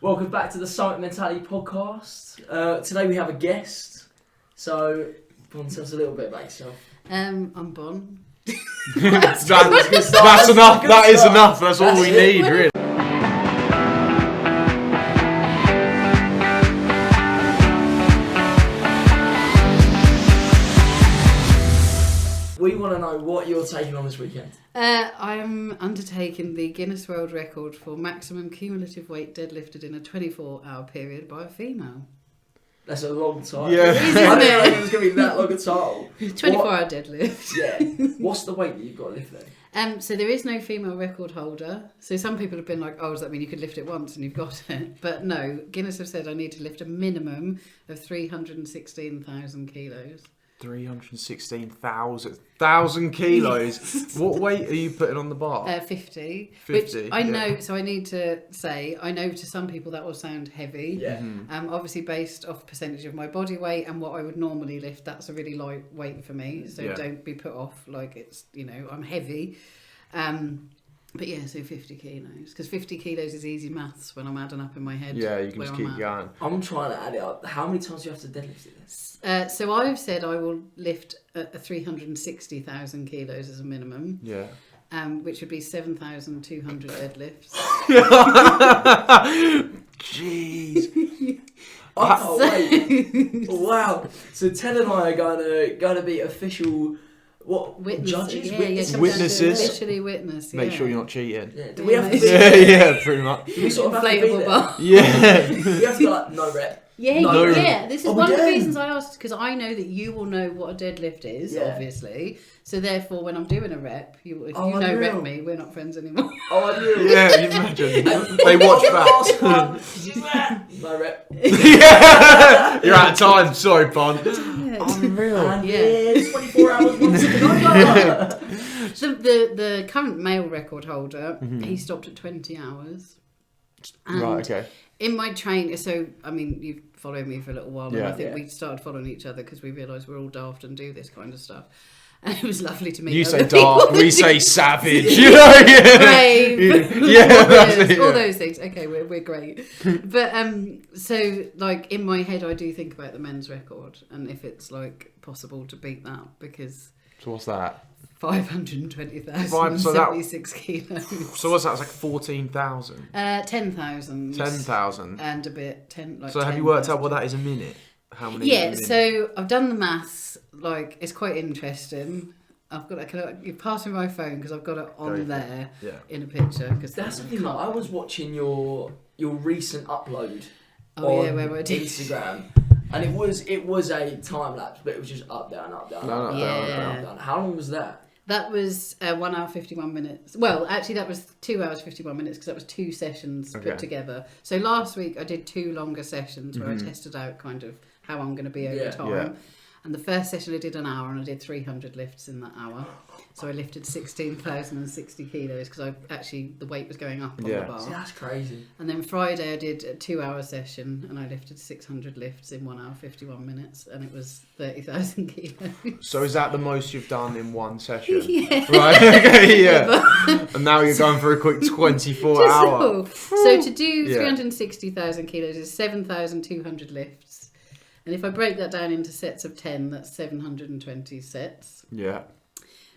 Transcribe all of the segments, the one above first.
Welcome back to the Summit Mentality podcast. Today we have a guest. So, Bon, tell us a little bit about yourself. I'm Bon. That's enough. That is enough. That's all we need, really. We want to know what you're taking on this weekend. I'm undertaking the Guinness World Record for maximum cumulative weight deadlifted in a 24-hour period by a female. That's a long time. Yeah. I didn't know it was going to be that long a time. 24-hour deadlift. Yeah. What's the weight that you've got to lift then? So there is no female record holder. So some people have been like, oh, does that mean you could lift it once and you've got it? But no, Guinness have said I need to lift a minimum of 316,000 kilos. 316,000 kilos. What weight are you putting on the bar? 50. 50, Which I know, so I need to say, I know to some people that will sound heavy. Yeah. Obviously based off percentage of my body weight and what I would normally lift, that's a really light weight for me. So don't be put off like it's, I'm heavy. But yeah, so 50 kilos. Because 50 kilos is easy maths when I'm adding up in my head. Yeah, you can just keep going. I'm trying to add it up. How many times do you have to deadlift it? So I've said I will lift a 360,000 kilos as a minimum. Yeah. Which would be 7,200 deadlifts. Jeez. Oh, wait. Wow. So Ted and I are going to be official... What? Witnesses, Judges? Witnesses. Officially witness, Make sure you're not cheating. Yeah. Do we have to be Yeah, pretty much. Do we sort of have to be inflatable there? bar. Yeah. We have to be like, no rep. Yeah. This is one of the again. reasons I asked, because I know that you will know what a deadlift is, obviously. So therefore, when I'm doing a rep, if you rep me, we're not friends anymore. Oh, I do. Yeah, you imagine. They watch back. No rep. You're out of time. Sorry, Bon. Unreal. And 24 hours once ago. The current male record holder, he stopped at 20 hours. And Right, okay. in my train, so, you've followed me for a little while, and I think Yeah. we started following each other because we realised we're all daft and do this kind of stuff. And it was lovely to meet You other say people. dark, we say savage. You know? Yeah. Brave. All those things. Okay, we're great. But so like in my head, I do think about the men's record and if it's like possible to beat that because. So what's that? 520,076 kilos. So what's that? It's like 14,000. 10,000. 10,000. And a bit. So have you worked out what that is a minute? How many? Yeah. So I've done the maths. Like it's quite interesting. I've got. You pass me my phone because I've got it on there in a picture. Because that's the thing. I was watching your recent upload on where I did Instagram, and it was a time lapse, but it was just up down, up down, up down. How long was that? That was 1 hour 51 minutes. Well, actually, that was 2 hours 51 minutes because that was 2 sessions put together. So last week I did 2 longer sessions where I tested out kind of how I'm going to be over time. Yeah. And the first session I did an hour and I did 300 lifts in that hour. So I lifted 16,060 kilos because the weight was going up on the bar. See, that's crazy. And then Friday I did a 2-hour session and I lifted 600 lifts in 1 hour 51 minutes and it was 30,000 kilos. So is that the most you've done in one session? Yeah. Right, okay, yeah. And now you're going for a quick 24 hour. So to do 360,000 kilos is 7,200 lifts. And if I break that down into sets of 10, that's 720 sets. Yeah.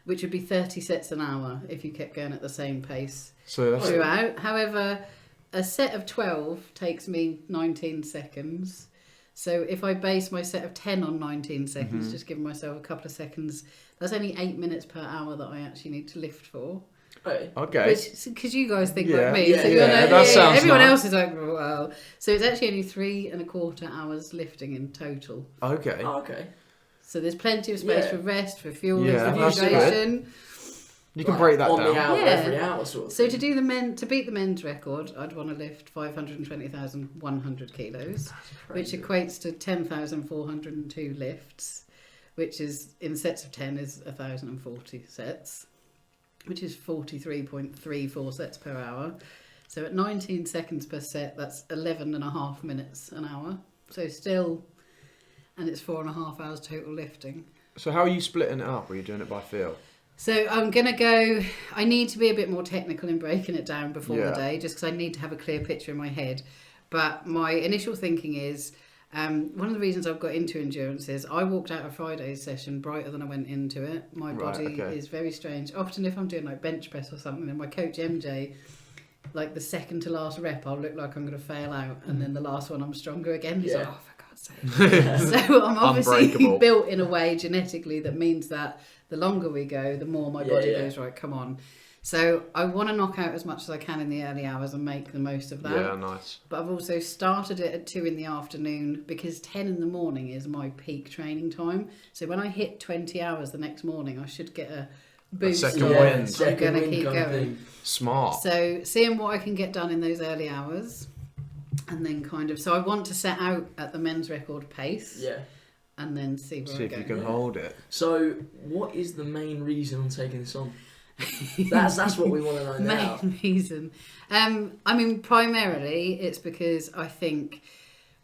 Which would be 30 sets an hour if you kept going at the same pace throughout. However, a set of 12 takes me 19 seconds. So if I base my set of 10 on 19 seconds, just giving myself a couple of seconds, that's only 8 minutes per hour that I actually need to lift for. Okay. Because you guys think like me. Yeah, that sounds everyone nice. else is like, well. So it's actually only 3.25 hours lifting in total. Okay. Okay. So there's plenty of space for rest, for fuel, that's hydration. You can break that on down. The hour, every hour sort of So thing. to beat the men's record, I'd want to lift 520,100 kilos, which equates to 10,402 lifts, which is in sets of 10 is 1,040 sets. Which is 43.34 sets per hour. So at 19 seconds per set, that's 11 and a half minutes an hour. So still, and it's 4.5 hours total lifting. So how are you splitting it up? Or are you doing it by feel? So I'm going to go, I need to be a bit more technical in breaking it down before the day, just because I need to have a clear picture in my head. But my initial thinking is, one of the reasons I've got into endurance is I walked out of Friday's session brighter than I went into it. My body is very strange. Often if I'm doing like bench press or something, and my coach MJ, like the second to last rep, I'll look like I'm going to fail out, and then the last one I'm stronger again. He's like, oh, for God's sake. So I'm obviously built in a way genetically that means that the longer we go, the more my body goes, right, come on. So I want to knock out as much as I can in the early hours and make the most of that. Yeah, nice. But I've also started it at 2 in the afternoon because 10 in the morning is my peak training time. So when I hit 20 hours the next morning, I should get a boost. Second wind. I'm going to keep going. Smart. So seeing what I can get done in those early hours, and then so I want to set out at the men's record pace. Yeah. And then see where I go. See if you can hold it. So what is the main reason on taking this on? That's what we want to know now. Main reason. I mean, primarily it's because I think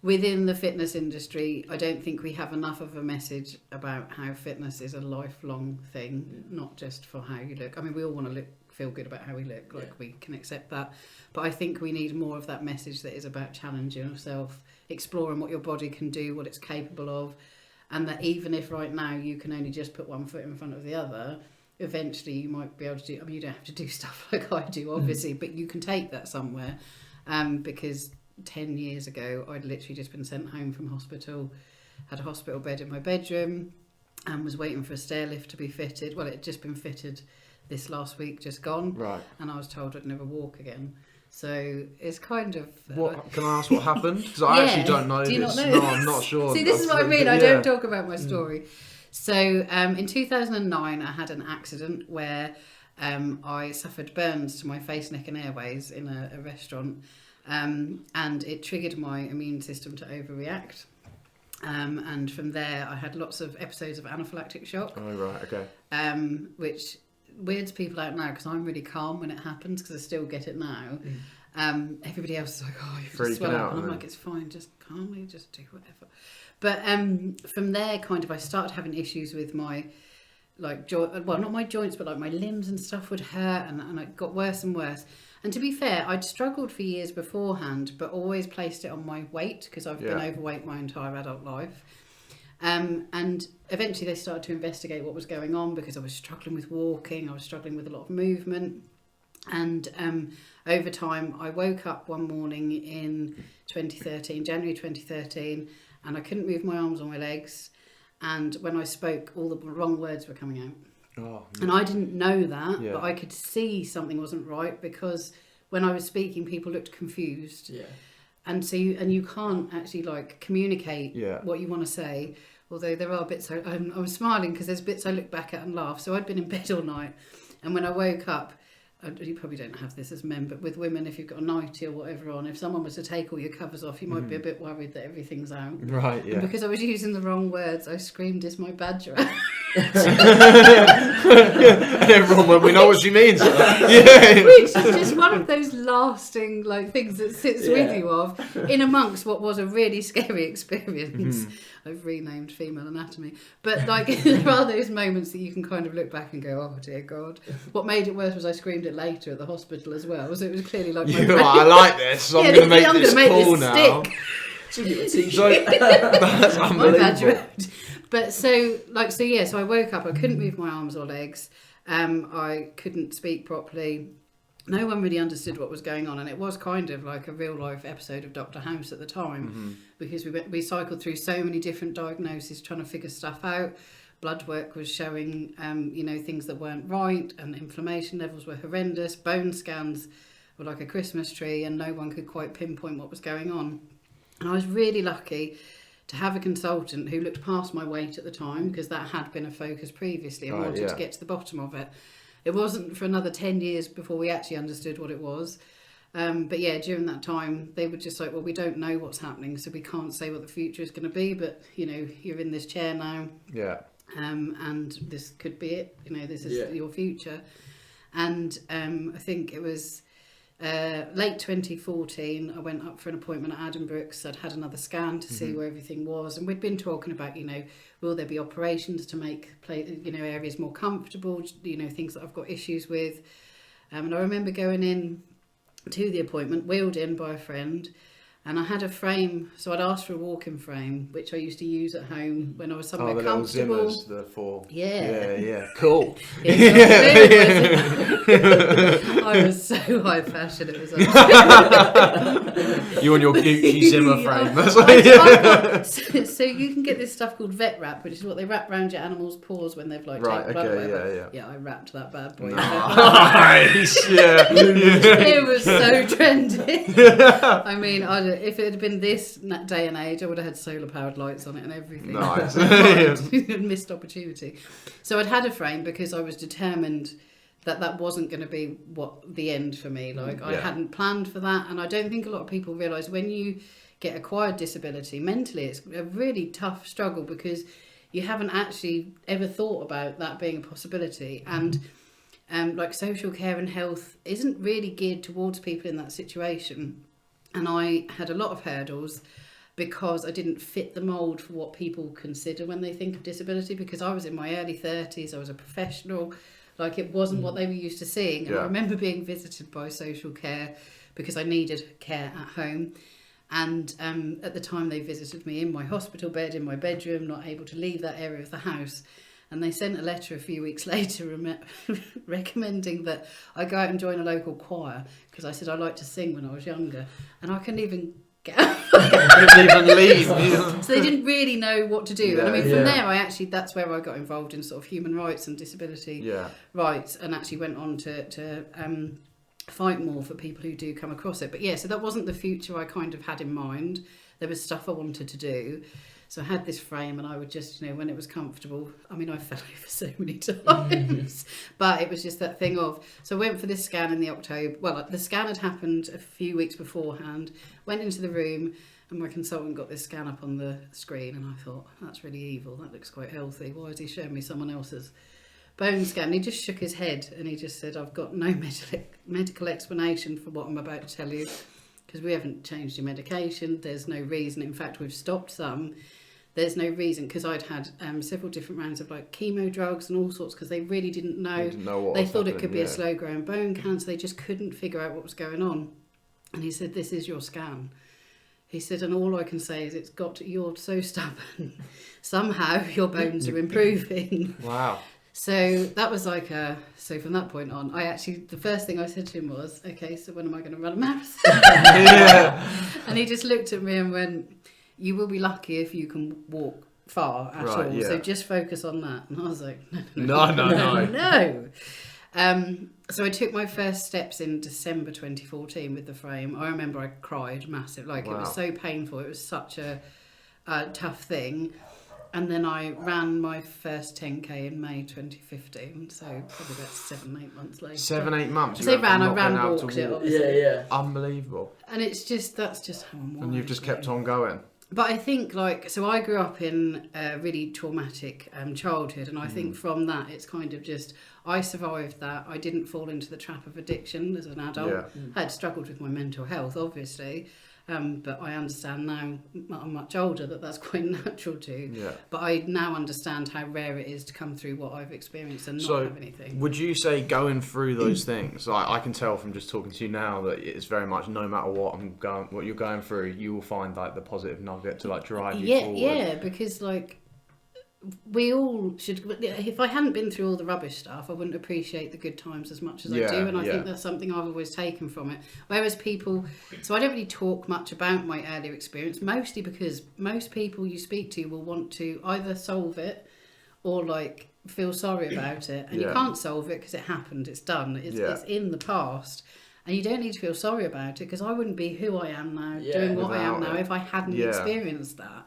within the fitness industry, I don't think we have enough of a message about how fitness is a lifelong thing, not just for how you look. I mean, we all want to feel good about how we look, we can accept that. But I think we need more of that message that is about challenging yourself, exploring what your body can do, what it's capable of, and that even if right now you can only just put one foot in front of the other, eventually you might be able to do, I mean, you don't have to do stuff like I do, obviously, but you can take that somewhere. Because 10 years ago, I'd literally just been sent home from hospital, had a hospital bed in my bedroom, and was waiting for a stair lift to be fitted. Well, it had just been fitted this last week, just gone. Right. And I was told I'd never walk again. So it's kind of... What can I ask what happened? Because I actually don't know do you this. Not know No, I'm not sure. See, this is what I mean. I don't talk about my story. So in 2009, I had an accident where I suffered burns to my face, neck and airways in a restaurant, and it triggered my immune system to overreact. And from there, I had lots of episodes of anaphylactic shock. Oh, right, okay. Which weirds people out now because I'm really calm when it happens because I still get it now. Everybody else is like, oh, you've just swelled up. And I'm like, it's fine, just calmly, just do whatever. But from there, kind of, I started having issues with my, like, well, not my joints, but like my limbs and stuff would hurt, and it got worse and worse. And to be fair, I'd struggled for years beforehand, but always placed it on my weight because I've been overweight my entire adult life. And eventually they started to investigate what was going on because I was struggling with walking, I was struggling with a lot of movement. And over time, I woke up one morning in January 2013, and I couldn't move my arms or my legs. And when I spoke, all the wrong words were coming out. Oh, and I didn't know that, but I could see something wasn't right because when I was speaking, people looked confused. Yeah. And so you can't actually like communicate what you want to say. Although there are bits, I'm smiling because there's bits I look back at and laugh. So I'd been in bed all night, and when I woke up, you probably don't have this as men, but with women, if you've got a nightie or whatever on, if someone was to take all your covers off, you might be a bit worried that everything's out. Right, yeah. And because I was using the wrong words, I screamed, "Is my badger out?" And everyone went, we know what she means. Which is just one of those lasting like things that sits with you in amongst what was a really scary experience. I've renamed Female Anatomy. But like there are those moments that you can kind of look back and go, oh dear God. What made it worse was I screamed it later at the hospital as well. So it was clearly like I like this, so I'm going to make this cool now. That's unbelievable. But so I woke up, I couldn't move my arms or legs. I couldn't speak properly. No one really understood what was going on, and it was kind of like a real life episode of Dr. House at the time, because we cycled through so many different diagnoses trying to figure stuff out. Blood work was showing things that weren't right, and inflammation levels were horrendous. Bone scans were like a Christmas tree, and no one could quite pinpoint what was going on. And I was really lucky to have a consultant who looked past my weight at the time, because that had been a focus previously, and wanted to get to the bottom of it. It wasn't for another 10 years before we actually understood what it was. But yeah, during that time, they were just like, well, we don't know what's happening, so we can't say what the future is going to be, but, you're in this chair now. Yeah. And this could be it. This is your future. And I think it was late 2014, I went up for an appointment at Addenbrooke's. I'd had another scan to see where everything was. And we'd been talking about, will there be operations to make areas more comfortable, things that I've got issues with. And I remember going in to the appointment, wheeled in by a friend, And I had a frame, so I'd asked for a walking frame, which I used to use at home when I was somewhere the comfortable. little Zimmers, the 4. Yeah. Yeah, cool. I was so high fashion, it was You and your Gucci Zimmer frame. That's so you can get this stuff called vet wrap, which is what they wrap around your animal's paws when they've like Right, taken blood or okay, whatever. yeah. I wrapped that bad boy. Nice, yeah. It was so trendy. I mean, if it had been this day and age, I would have had solar powered lights on it and everything. Nice. Missed opportunity. So I'd had a frame because I was determined that wasn't going to be what the end for me. Like I hadn't planned for that, and I don't think a lot of people realise when you get acquired disability, mentally it's a really tough struggle because you haven't actually ever thought about that being a possibility. And like social care and health isn't really geared towards people in that situation. And I had a lot of hurdles because I didn't fit the mould for what people consider when they think of disability, because I was in my early 30s, I was a professional, like it wasn't what they were used to seeing. And I remember being visited by social care because I needed care at home. And at the time they visited me in my hospital bed, in my bedroom, not able to leave that area of the house. And they sent a letter a few weeks later recommending that I go out and join a local choir because I said I liked to sing when I was younger, and I couldn't even get out. Couldn't even leave. So they didn't really know what to do. Yeah, and I mean, from there, that's where I got involved in sort of human rights and disability rights, and actually went on to fight more for people who do come across it. But yeah, so that wasn't the future I kind of had in mind. There was stuff I wanted to do. So I had this frame and I would just, when it was comfortable, I mean, I fell over so many times, but it was just that thing of, so I went for this scan in the October, well, the scan had happened a few weeks beforehand, went into the room and my consultant got this scan up on the screen and I thought, that's really evil, that looks quite healthy, why is he showing me someone else's bone scan? And he just shook his head and he just said, I've got no medical explanation for what I'm about to tell you, because we haven't changed your medication, there's no reason, in fact we've stopped some. There's no reason, because I'd had several different rounds of like chemo drugs and all sorts, because they really didn't know what they was thought it happening, could be a slow growing bone cancer. They just couldn't figure out what was going on. And he said, this is your scan. He said, and all I can say is you're so stubborn. Somehow your bones are improving. Wow. So that was like so from that point on, the first thing I said to him was, okay, so when am I going to run a marathon? And he just looked at me and went, you will be lucky if you can walk far at all. Yeah. So just focus on that. And I was like, no. So I took my first steps in December 2014 with the frame. I remember I cried massive. Like it was so painful. It was such a tough thing. And then I ran my first 10k in May 2015. So probably about 7-8 months later. 7-8 months? I walked it, obviously. Yeah. Unbelievable. And that's just how I'm wired. And you've just kept on going. But I think, so I grew up in a really traumatic childhood, and I think from that, it's kind of just, I survived that. I didn't fall into the trap of addiction as an adult. Yeah. I had struggled with my mental health, obviously, but I understand now, I'm much older, that's quite natural too. Yeah. But I now understand how rare it is to come through what I've experienced and not have anything. Would you say going through those things, I can tell from just talking to you now that it's very much no matter what you're going through, you will find like the positive nugget to like drive you forward. Yeah, because we all should. If I hadn't been through all the rubbish stuff, I wouldn't appreciate the good times as much as I do, and I think that's something I've always taken from it. Whereas people, so I don't really talk much about my earlier experience, mostly because most people you speak to will want to either solve it or feel sorry about it, and you can't solve it because it happened, it's done, it's in the past. And you don't need to feel sorry about it, because I wouldn't be who I am now, doing what I am now, if I hadn't experienced that.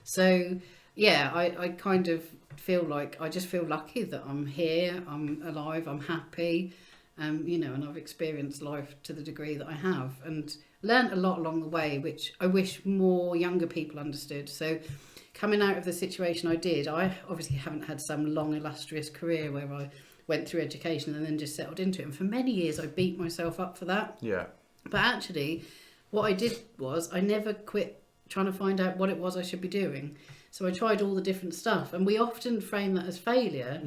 So yeah, I kind of feel I just feel lucky that I'm here, I'm alive, I'm happy, and I've experienced life to the degree that I have, and learned a lot along the way, which I wish more younger people understood. So coming out of the situation I did, I obviously haven't had some long illustrious career where I went through education and then just settled into it. And for many years I beat myself up for that. Yeah. But actually what I did was I never quit trying to find out what it was I should be doing. So I tried all the different stuff, and we often frame that as failure,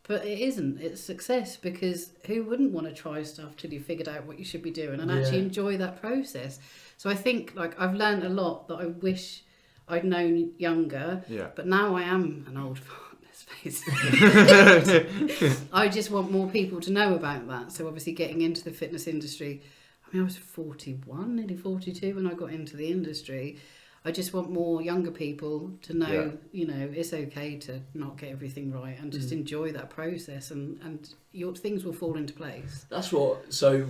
but it isn't. It's success, because who wouldn't want to try stuff till you figured out what you should be doing and actually enjoy that process? So I think like I've learned a lot that I wish I'd known younger. Yeah. But now I am an old fart, let's face it. I just want more people to know about that. So obviously getting into the fitness industry, I mean, I was 41, nearly 42 when I got into the industry. I just want more younger people to know, you know, it's okay to not get everything right and just enjoy that process, and your things will fall into place. That's what. So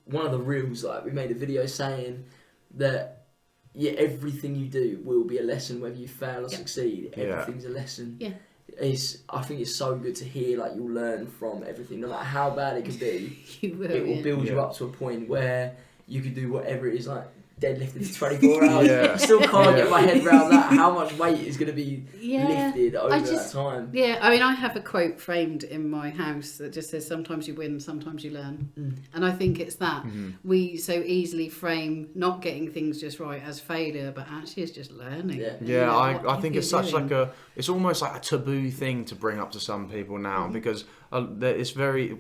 one of the reels, like we made a video saying that everything you do will be a lesson, whether you fail or succeed. Everything's a lesson. Yeah. I think it's so good to hear like you'll learn from everything, no matter how bad it could be. You will. It will build you up to a point where you could do whatever it is, like deadlifted for 24 hours. I still can't get my head around that. How much weight is going to be lifted over that time? Yeah, I mean, I have a quote framed in my house that just says, "Sometimes you win, sometimes you learn." And I think it's that we so easily frame not getting things just right as failure, but actually it's just learning. I think it's such like it's almost like a taboo thing to bring up to some people now, because it's very,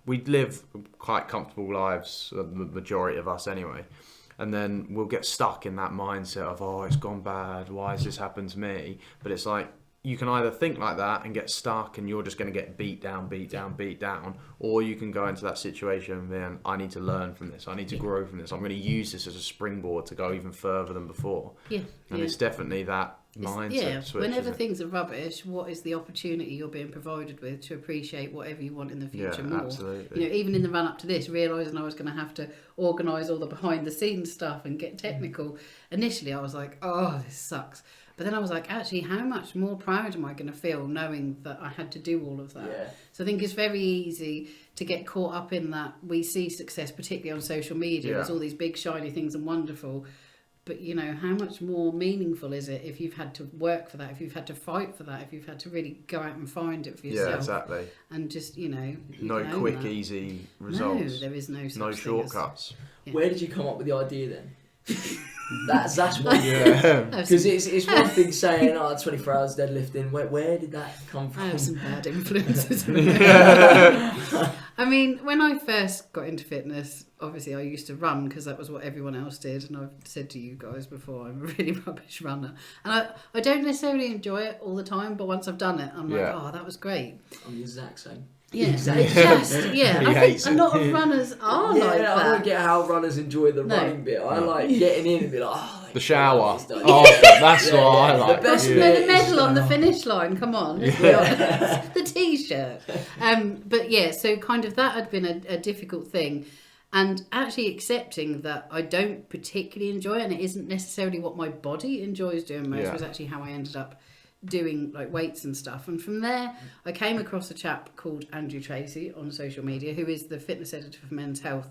we live quite comfortable lives, the majority of us anyway. And then we'll get stuck in that mindset of, oh, it's gone bad, why has this happened to me? But it's like, you can either think like that and get stuck and you're just going to get beat down, or you can go into that situation and then, I need to learn from this, I need to grow from this, I'm going to use this as a springboard to go even further than before. And it's definitely that mindset switch. Whenever things are rubbish, what is the opportunity you're being provided with to appreciate whatever you want in the future more? Absolutely. You know, even in the run up to this, realising I was going to have to organise all the behind the scenes stuff and get technical. Initially I was like, oh, this sucks. But then I was like, actually, how much more proud am I going to feel knowing that I had to do all of that? So I think it's very easy to get caught up in that. We see success, particularly on social media. There's all these big shiny things and wonderful. But, you know, how much more meaningful is it if you've had to work for that, if you've had to fight for that, if you've had to really go out and find it for yourself? Yeah, exactly. And just, you know... No quick, easy results. No, there is no such No shortcuts. Where did you come up with the idea then? That's what. Because it's one thing saying, 24 hours deadlifting. Where did that come from? I have some bad influences. I mean, when I first got into fitness, obviously I used to run because that was what everyone else did. And I've said to you guys before, I'm a really rubbish runner. And I don't necessarily enjoy it all the time, but once I've done it, I'm like, oh, that was great. I'm the exact same. Yeah, I think a lot of runners are like that. I don't get how runners enjoy the running bit. I like getting in and be like, the shower. That's what I like. The medal on the finish line, come on. The t-shirt. But yeah, so kind of that had been a difficult thing. And actually accepting that I don't particularly enjoy it and it isn't necessarily what my body enjoys doing most was actually how I ended up doing like weights and stuff. And from there I came across a chap called Andrew Tracy on social media, who is the fitness editor for Men's Health,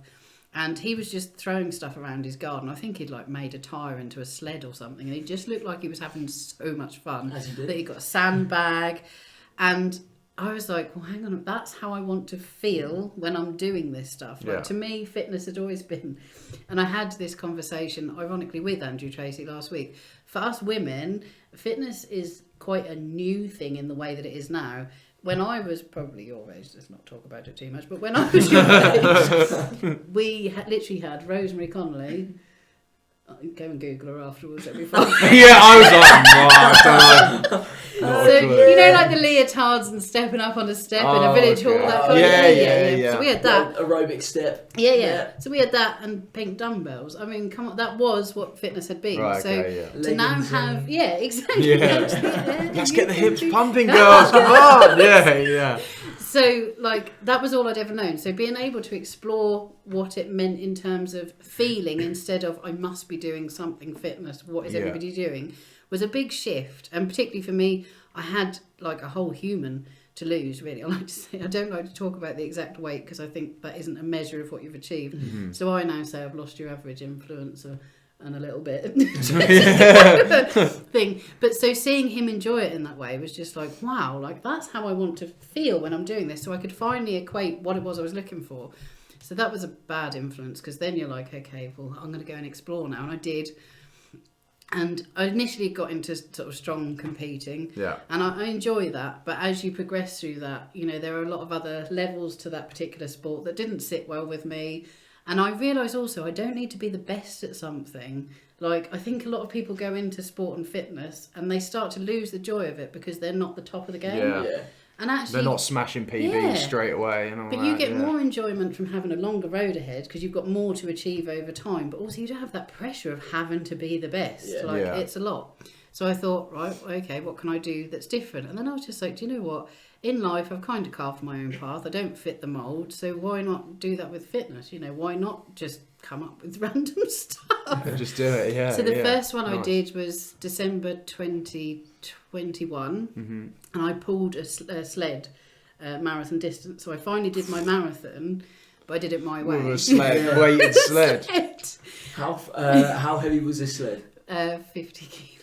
and he was just throwing stuff around his garden. I think he'd like made a tyre into a sled or something, and he just looked like he was having so much fun. That he got a sandbag, and I was like, well, hang on, that's how I want to feel when I'm doing this stuff. Like, to me, fitness had always been, and I had this conversation ironically with Andrew Tracy last week. For us women, fitness is quite a new thing in the way that it is now. When I was probably your age, let's not talk about it too much, but when I was your age, we literally had Rosemary Connolly. Go and Google her afterwards, it'll be fine. I was like, so, you know, like the leotards and stepping up on a step in a village hall, that kind of thing? Yeah. So we had that. Aerobic step. Yeah. So we had that and pink dumbbells. I mean, come on, that was what fitness had been. Right, to now have, exactly. Let's get the hips pumping, girls, come on. Yeah. So, like, that was all I'd ever known. So being able to explore what it meant in terms of feeling instead of I must be doing something fitness, what is everybody doing, was a big shift. And particularly for me, I had like a whole human to lose, really. I like to say, I don't like to talk about the exact weight because I think that isn't a measure of what you've achieved. So I now say I've lost your average influencer and a little bit thing. But so seeing him enjoy it in that way was just like, wow, like that's how I want to feel when I'm doing this. So I could finally equate what it was I was looking for. So that was a bad influence, because then you're like, okay, well, I'm going to go and explore now. And I did. And I initially got into sort of strong competing. And I enjoy that. But as you progress through that, you know, there are a lot of other levels to that particular sport that didn't sit well with me. And I realise also I don't need to be the best at something. Like, I think a lot of people go into sport and fitness and they start to lose the joy of it because they're not the top of the game. Yeah. And actually, they're not smashing PBs straight away. And all but that, you get more enjoyment from having a longer road ahead because you've got more to achieve over time. But also you don't have that pressure of having to be the best. It's a lot. So I thought, right, okay, what can I do that's different? And then I was just like, do you know what? In life, I've kind of carved my own path. I don't fit the mould, so why not do that with fitness? You know, why not just come up with random stuff? Just do it, yeah. So the first one I did was December 2021, and I pulled a sled marathon distance. So I finally did my marathon, but I did it my way. With a sled, weighted sled. How heavy was this sled? 50 kilos.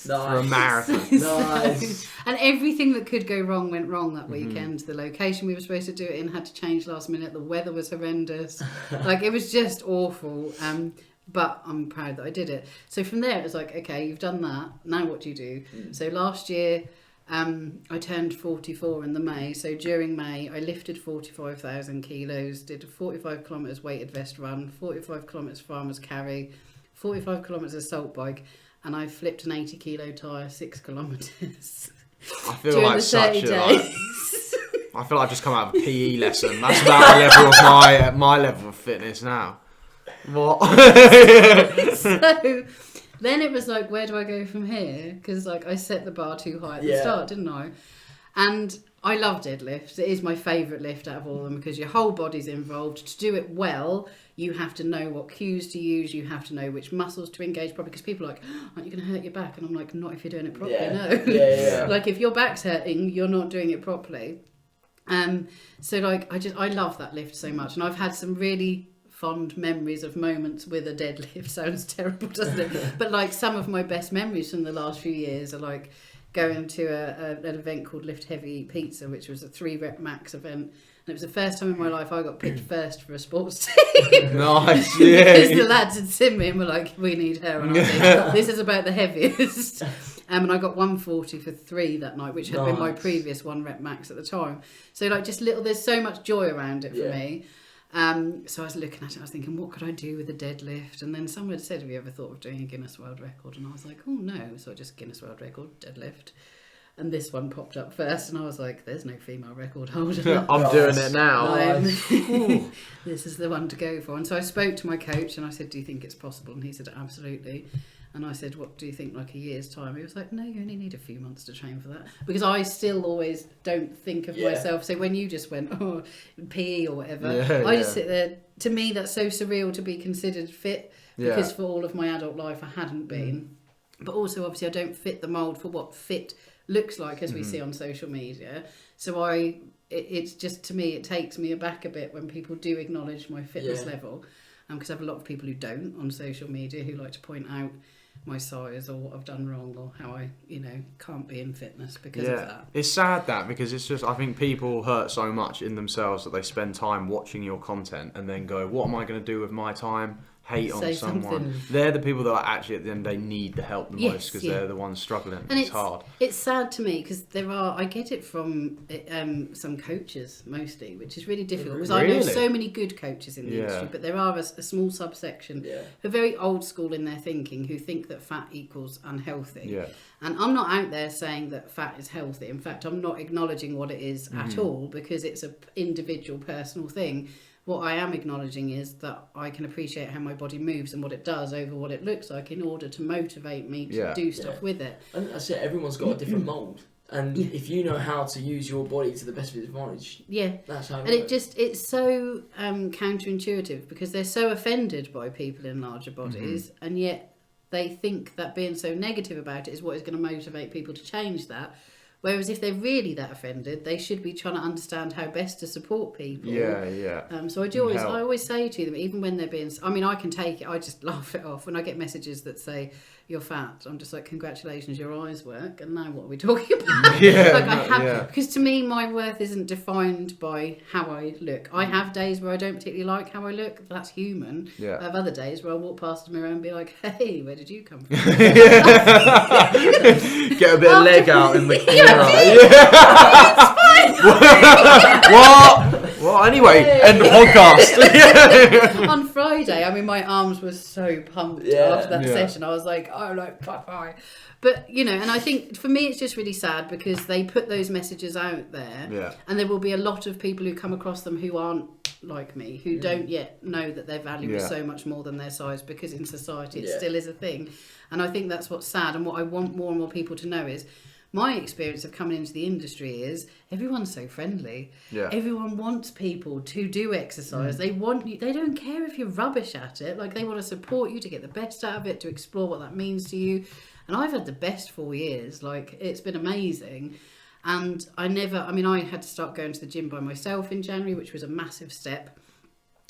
Nice. For a marathon. Nice. And everything that could go wrong went wrong that weekend. The location we were supposed to do it in had to change last minute. The weather was horrendous. Like, it was just awful. But I'm proud that I did it. So from there, it was like, okay, you've done that. Now what do you do? So last year, I turned 44 in the May. So during May, I lifted 45,000 kilos, did a 45 kilometres weighted vest run, 45 kilometres farmer's carry, 45 kilometres assault bike, and I flipped an 80 kilo tyre 6 kilometres. I feel like such a... I feel like I've just come out of a PE lesson. That's about the level of my level of fitness now. What? So then it was like, where do I go from here? Because like I set the bar too high at the start, didn't I? And I love deadlifts. It is my favourite lift out of all of them because your whole body's involved. To do it well, you have to know what cues to use. You have to know which muscles to engage properly. Because people are like, aren't you going to hurt your back? And I'm like, not if you're doing it properly, no. Yeah. Like if your back's hurting, you're not doing it properly. So like I love that lift so much. And I've had some really fond memories of moments with a deadlift. Sounds terrible, doesn't it? But like some of my best memories from the last few years are like going to an event called Lift Heavy Eat Pizza, which was a 3-rep max event. And it was the first time in my life I got picked first for a sports team. Nice, yeah. Because the lads had seen me and were like, we need her. And I said, this is about the heaviest. And I got 140 for 3 that night, which had been my previous 1-rep max at the time. So like just there's so much joy around it for me. So I was looking at it, I was thinking, what could I do with a deadlift? And then someone had said, have you ever thought of doing a Guinness World Record? And I was like, oh no. So I just Guinness World Record, deadlift. And this one popped up first, and I was like, there's no female record holder. I'm doing it now. This is the one to go for. And so I spoke to my coach and I said, do you think it's possible? And he said, absolutely. And I said, what do you think, like a year's time? He was like, no, you only need a few months to train for that. Because I still always don't think of myself. So when you just went, oh, PE or whatever, I just sit there. To me, that's so surreal to be considered fit. Because for all of my adult life, I hadn't been. But also, obviously, I don't fit the mould for what fit looks like, as we see on social media. So it's just, to me, it takes me aback a bit when people do acknowledge my fitness level. Because I have a lot of people who don't on social media who like to point out my size or what I've done wrong or how I, can't be in fitness because of that. It's sad because it's just, I think people hurt so much in themselves that they spend time watching your content and then go, what am I going to do with my time? Hate on someone. Something. They're the people that are actually at the end they need the help the most because they're the ones struggling. And it's hard. It's sad to me because I get it from some coaches mostly, which is really difficult because I know so many good coaches in the industry, but there are a small subsection who are very old school in their thinking who think that fat equals unhealthy. Yeah. And I'm not out there saying that fat is healthy. In fact, I'm not acknowledging what it is at all because it's an individual personal thing. What I am acknowledging is that I can appreciate how my body moves and what it does over what it looks like in order to motivate me to do stuff with it. And that's it, everyone's got a different mould. And if you know how to use your body to the best of its advantage, that's how it works. It's so counterintuitive because they're so offended by people in larger bodies and yet they think that being so negative about it is what is going to motivate people to change that. Whereas if they're really that offended, they should be trying to understand how best to support people. So I always say to them, even when they're being... I mean, I can take it. I just laugh it off. When I get messages that say, you're fat, I'm just like, congratulations, your eyes work. And now what are we talking about? Because to me, my worth isn't defined by how I look. I have days where I don't particularly like how I look. That's human. I have other days where I'll walk past the mirror and be like, hey, where did you come from? Get a bit of leg out in the camera. It's fine. What? Well, anyway, end the podcast. On Friday, I mean, my arms were so pumped after that session. I was like, oh, like, bye. But, you know, and I think for me, it's just really sad because they put those messages out there. Yeah. And there will be a lot of people who come across them who aren't like me, who don't yet know that their value is so much more than their size, because in society it still is a thing. And I think that's what's sad. And what I want more and more people to know is, my experience of coming into the industry is everyone's so friendly. Yeah. Everyone wants people to do exercise. They want you. They don't care if you're rubbish at it. Like, they want to support you to get the best out of it, to explore what that means to you. And I've had the best 4 years. Like, it's been amazing. And I had to start going to the gym by myself in January, which was a massive step.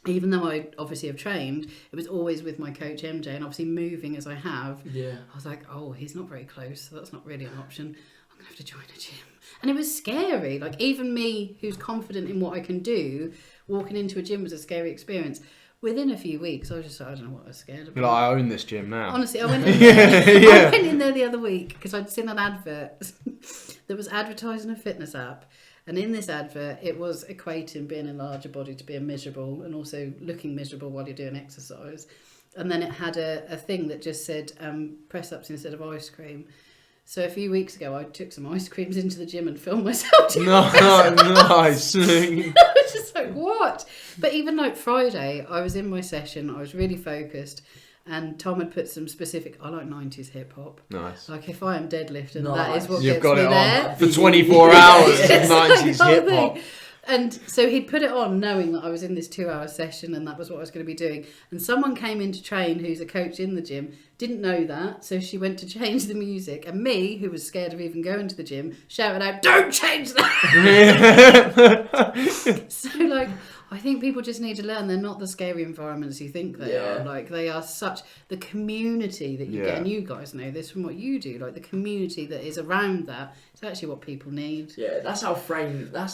Even though I obviously have trained, it was always with my coach MJ, and obviously moving as I have, I was like, oh, he's not very close, so that's not really an option. I'm going to have to join a gym. And it was scary. Like, even me, who's confident in what I can do, walking into a gym was a scary experience. Within a few weeks, I was just like, I don't know what I was scared about. Like, I own this gym now. Honestly, I went in there, I went in there the other week because I'd seen an advert that was advertising a fitness app. And in this advert, it was equating being a larger body to being miserable, and also looking miserable while you're doing exercise. And then it had a thing that just said press-ups instead of ice cream. So a few weeks ago, I took some ice creams into the gym and filmed myself doing Nice. I was just like, what? But even like Friday, I was in my session, I was really focused. And Tom had put some specific, I like 90s hip hop. Nice. Like, if I am deadlifting, that is what You've gets got me it there. on for 24 hours of 90s hip hop. And so he'd put it on knowing that I was in this 2-hour session and that was what I was going to be doing. And someone came in to train who's a coach in the gym, didn't know that. So she went to change the music. And me, who was scared of even going to the gym, shouted out, "Don't change that!" So, like, I think people just need to learn they're not the scary environments you think they are. Like, they are such, the community that you get, and you guys know this from what you do, like the community that is around that is actually what people need. Yeah, that's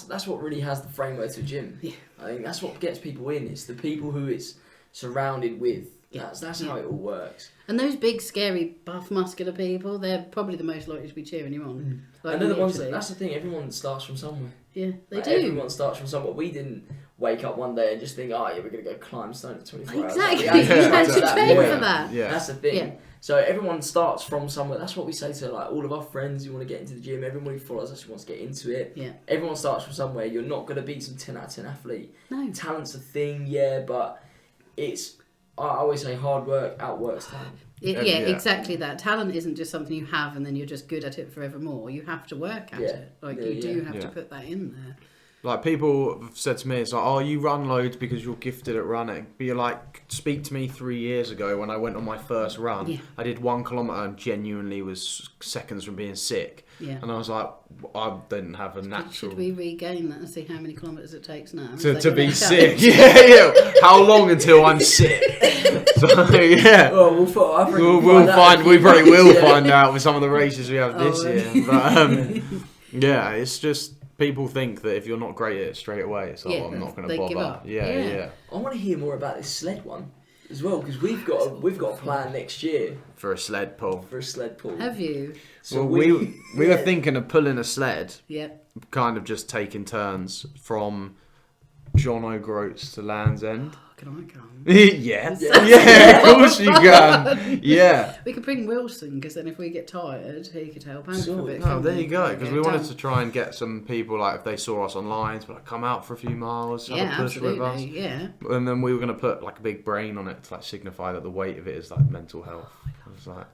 that's what really has the framework to a gym. Yeah. I think that's what gets people in. It's the people who it's surrounded with. Yeah. That's how it all works. And those big, scary, buff, muscular people, they're probably the most likely to be cheering you on. Like, and they're the ones that's the thing, everyone starts from somewhere. Yeah, they do. Everyone starts from somewhere. We didn't wake up one day and just think, we're going to go climb stone for 24 hours. Exactly. You had to train for that. Yeah. That's the thing. Yeah. So everyone starts from somewhere. That's what we say to like all of our friends who want to get into the gym. Everyone who follows us who wants to get into it. Yeah. Everyone starts from somewhere. You're not going to be some 10 out of 10 athlete. No. Talent's a thing, but it's, I always say, hard work outworks talent. Exactly that. Talent isn't just something you have and then you're just good at it forevermore. You have to work at it. Like, you do have to put that in there. Like, people have said to me, it's like, oh, you run loads because you're gifted at running. But you're like, speak to me 3 years ago when I went on my first run. Yeah. I did 1 kilometre and genuinely was seconds from being sick. Yeah. And I was like, I didn't have a natural... Should we regain that and see how many kilometres it takes now? To be sick? Yeah. How long until I'm sick? So, yeah. Well, we probably will find out with some of the races we have this year. But, yeah, it's just... People think that if you're not great at it straight away, it's like, I'm not going to bother. Give up. Yeah. I want to hear more about this sled one as well, because we've got a plan next year for a sled pull. Have you? So we were thinking of pulling a sled. Yeah. Kind of just taking turns from John O'Groats to Land's End. Can I come? Yeah, of course you can. Yeah. We could bring Wilson, because then if we get tired, he could help out for a bit. Oh, there you go. Because we wanted to try and get some people, like, if they saw us online, to like come out for a few miles, have a push with us. Yeah. And then we were going to put like a big brain on it to like signify that the weight of it is like mental health. I was like,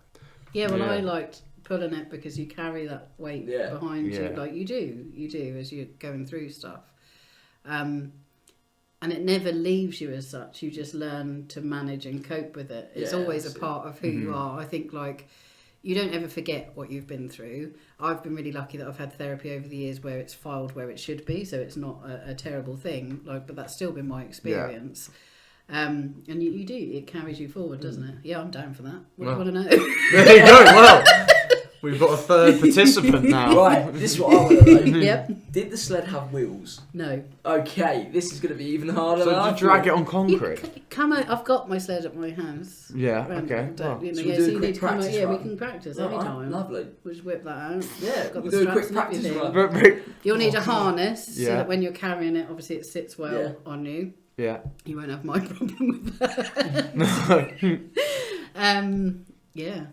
I liked pulling it because you carry that weight behind you, like you do as you're going through stuff. And it never leaves you as such. You just learn to manage and cope with it. It's always a part of who you are. I think, like, you don't ever forget what you've been through. I've been really lucky that I've had therapy over the years where it's filed where it should be, so it's not a terrible thing. Like, but that's still been my experience. And it carries you forward, doesn't it? Yeah, I'm down for that. What do you want to know? There you go. Well, We've got a third participant now. Right, this is what I want to know. Yep. Did the sled have wheels? No. Okay, this is going to be even harder. So than I did you drag thought. it on concrete? Come out. I've got my sled at my house. Yeah. Okay. Well, Well, So we'll do a you quick need to come out. practice Yeah, we run. can practice All right, anytime. lovely. We'll just whip that out. Yeah, Got we'll the do a quick straps and practice everything. run. You'll need a harness so Yeah. that when you're carrying it, obviously it sits well on you. yeah. You won't have my problem with that. No. Yeah.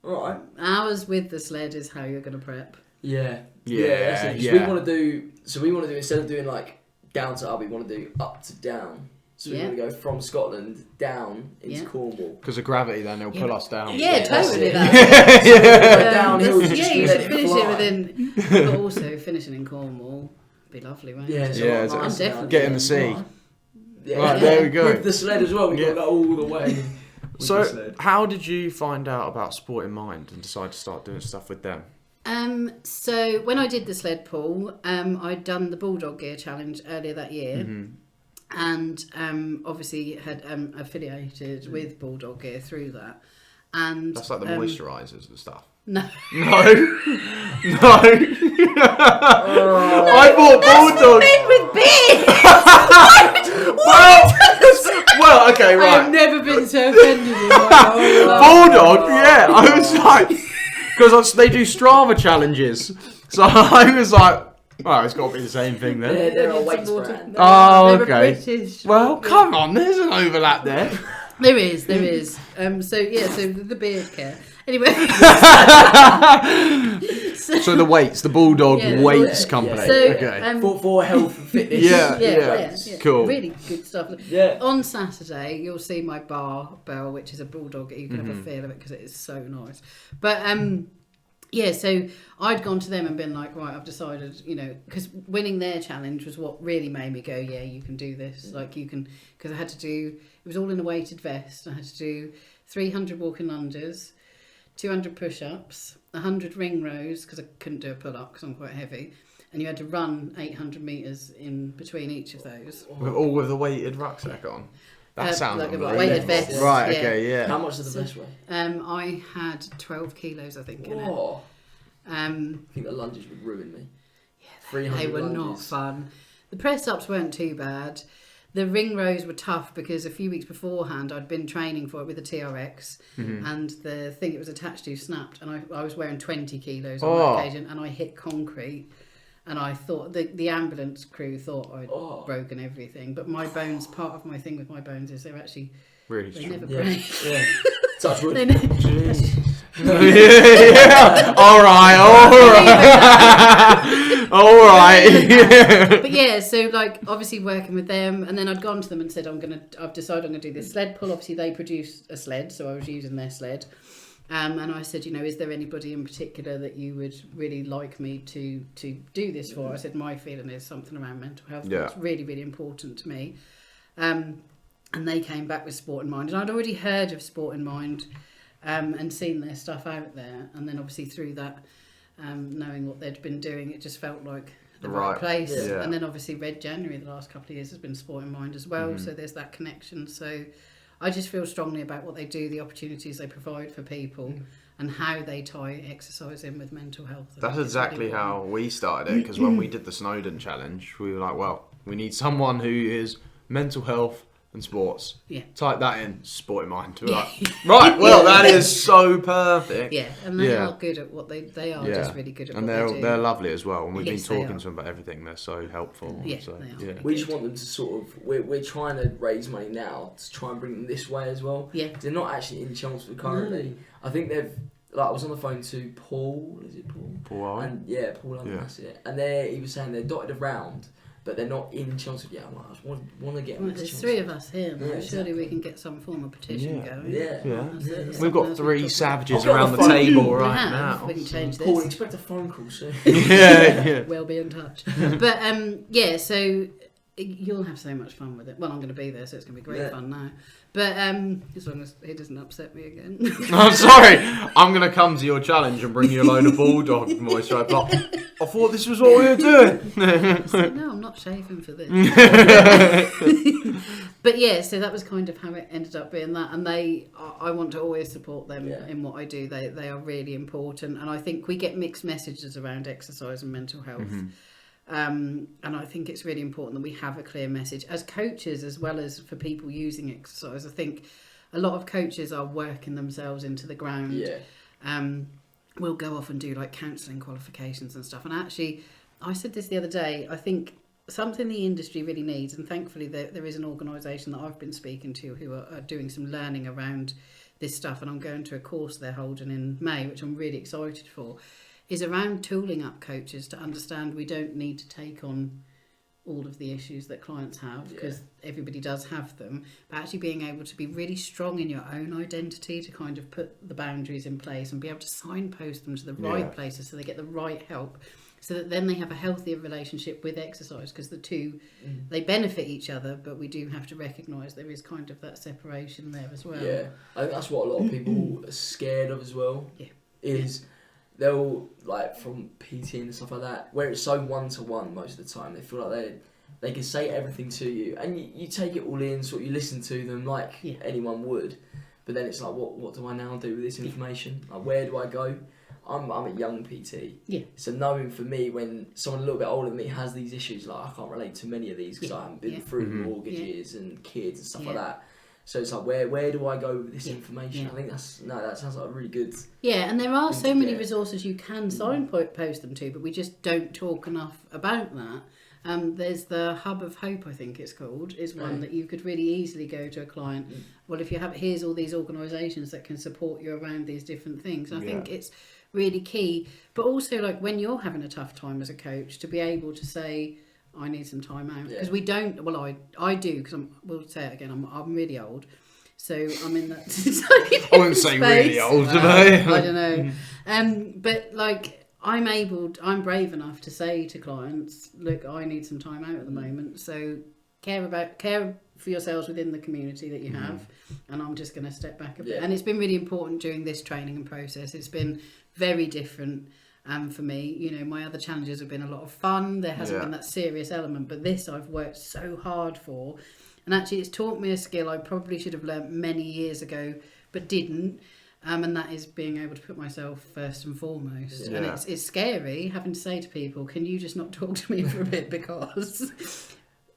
Right. Hours with the sled is how you're going to prep. Yeah. Yeah, That's it. 'Cause yeah. we want to do. So we want to do, instead of doing like down to up, we want to do up to down. So we want to go from Scotland down into Cornwall. Because of gravity, then it'll pull us down. Yeah, totally. Downhill. You just should let it finish fly. it within. But also finishing in Cornwall would be lovely, won't Yeah, it? so Yeah, I'm it's- definitely Get in the sea. Yeah. Right, there we go. With the sled as well, we got to go all the way. with the So, sled. how did you find out about Sport in Mind and decide to start doing stuff with them? So when I did the sled pull, I'd done the Bulldog Gear Challenge earlier that year. And obviously had affiliated with Bulldog Gear through that. And That's like the moisturisers and stuff. No. No. No. I bought Bulldog. With beer! Well, okay, I have right. never been so offended in my whole life. Bulldog, yeah. I was like, because they do Strava challenges. So I was like, well, it's got to be the same thing then. Yeah, they're a It's weights water- brand. Oh, They were okay. British. Well, come on, there's an overlap there. There is. So the beard care. Anyway. So the weights, the Bulldog Yeah, weights yeah, company. yeah. So, Okay. For health and fitness. Yeah. Cool. Really good stuff. Yeah. On Saturday, you'll see my barbell, which is a Bulldog. You can have a feel of it because it is so nice. But so I'd gone to them and been like, right, I've decided, because winning their challenge was what really made me go, yeah, you can do this. Like you can, because I had to do, it was all in a weighted vest. I had to do 300 walking lunges, 200 push-ups, 100 ring rows because I couldn't do a pull-up because I'm quite heavy, and you had to run 800 metres in between each of those. All with a weighted rucksack on. That sounds like a unbelievable. weighted vest. Right, Yeah. okay, yeah. How much is the best way? I had 12 kilos, I think, in it. Oh, I think the lunges would ruin me. Yeah, 300 they were not lunges. fun. The press-ups weren't too bad. The ring rows were tough because a few weeks beforehand I'd been training for it with a TRX and the thing it was attached to snapped, and I was wearing 20 kilos on that occasion, and I hit concrete, and I thought the ambulance crew thought I'd broken everything, but my bones, part of my thing with my bones is they're actually Really they strong. never break. Yeah. Touch wood. They Yeah. All right. But yeah, so like obviously working with them, and then I'd gone to them and said I've decided I'm gonna do this sled pull. Obviously they produce a sled, so I was using their sled. And I said, is there anybody in particular that you would really like me to do this for? I said my feeling is something around mental health. Yeah. That's really, really important to me. And they came back with Sport in Mind, and I'd already heard of Sport in Mind and seen their stuff out there, and then obviously through that, knowing what they'd been doing, it just felt like the right place. Yeah. And then obviously Red January the last couple of years has been Sport in Mind as well, so there's that connection. So I just feel strongly about what they do, the opportunities they provide for people, and how they tie exercise in with mental health. That's exactly how we started it, because when we did the Snowdon Challenge, we were like, well, we need someone who is mental health and sports. Yeah. Type that in, Sport in Mind. We're like, right, well, that is so perfect. Yeah, and they are good at what they are just really good at and what they do. they're lovely as well, and we've Yes, been they talking are. to them about everything. They're so helpful. Yeah, so, they are. We just want them to sort of, we're trying to raise money now to try and bring them this way as well. Yeah. They're not actually in Chelmsford currently. I think they've, like I was on the phone to Paul, is it Paul? Paul Owen? And yeah, Paul Owen, that's it. And he was saying they're dotted around, but they're not in Chelmsford yet. I'm like, I just want to get them Well, into there's Chelmsford. 3 of us here now. Yeah, Surely exactly. we can get some form of petition going. Yeah. Yeah. That's We've got something 3 else savages I'll get around the the phone. table we right have. now. We can change this. Paul, expect a phone call soon. yeah. We'll be in touch. But yeah, so you'll have so much fun with it. Well, I'm going to be there, so it's going to be great fun now. But as long as he doesn't upset me again. I'm sorry. I'm going to come to your challenge and bring you a load of Bulldog moisturiser. But I thought this was what we were doing. So, no, I'm not shaving for this. But yeah, so that was kind of how it ended up being that. And I want to always support them in what I do. They are really important. And I think we get mixed messages around exercise and mental health. And I think it's really important that we have a clear message as coaches, as well as for people using exercise. I think a lot of coaches are working themselves into the ground. We'll go off and do like counselling qualifications and stuff. And actually, I said this the other day, I think something the industry really needs, and thankfully there is an organisation that I've been speaking to who are doing some learning around this stuff, and I'm going to a course they're holding in May, which I'm really excited for, is around tooling up coaches to understand we don't need to take on all of the issues that clients have, because everybody does have them, but actually being able to be really strong in your own identity to kind of put the boundaries in place and be able to signpost them to the right places so they get the right help, so that then they have a healthier relationship with exercise, because the two, they benefit each other, but we do have to recognise there is kind of that separation there as well. Yeah, I think that's what a lot of people are scared of as well, is they'll, like, from PT and stuff like that, where it's so one-to-one most of the time, they feel like they can say everything to you, and you take it all in, sort of you listen to them like anyone would, but then it's like, what do I now do with this information? Like, where do I go? I'm a young PT, so knowing for me, when someone a little bit older than me has these issues, like, I can't relate to many of these because I haven't been through mortgages and kids and stuff like that. So it's like, where do I go with this information? I think that sounds like a really good... Yeah, and there are so many resources you can signpost them to, but we just don't talk enough about that. There's the Hub of Hope, I think it's called, is one that you could really easily go to a client. Well, if you have, here's all these organisations that can support you around these different things. And I think it's really key, but also, like, when you're having a tough time as a coach, to be able to say, I need some time out, because we don't. Well, I do, because we'll say it again. I'm really old, so I'm in that. I wouldn't say really old, I don't know, but like, I'm brave enough to say to clients, look, I need some time out at the moment, so care for yourselves within the community that you have, and I'm just going to step back a bit. And it's been really important during this training and process. It's been very different. For me, you know, my other challenges have been a lot of fun. There hasn't been that serious element, but this I've worked so hard for, and actually it's taught me a skill I probably should have learnt many years ago but didn't, and that is being able to put myself first and foremost. And it's scary having to say to people, can you just not talk to me for a bit, because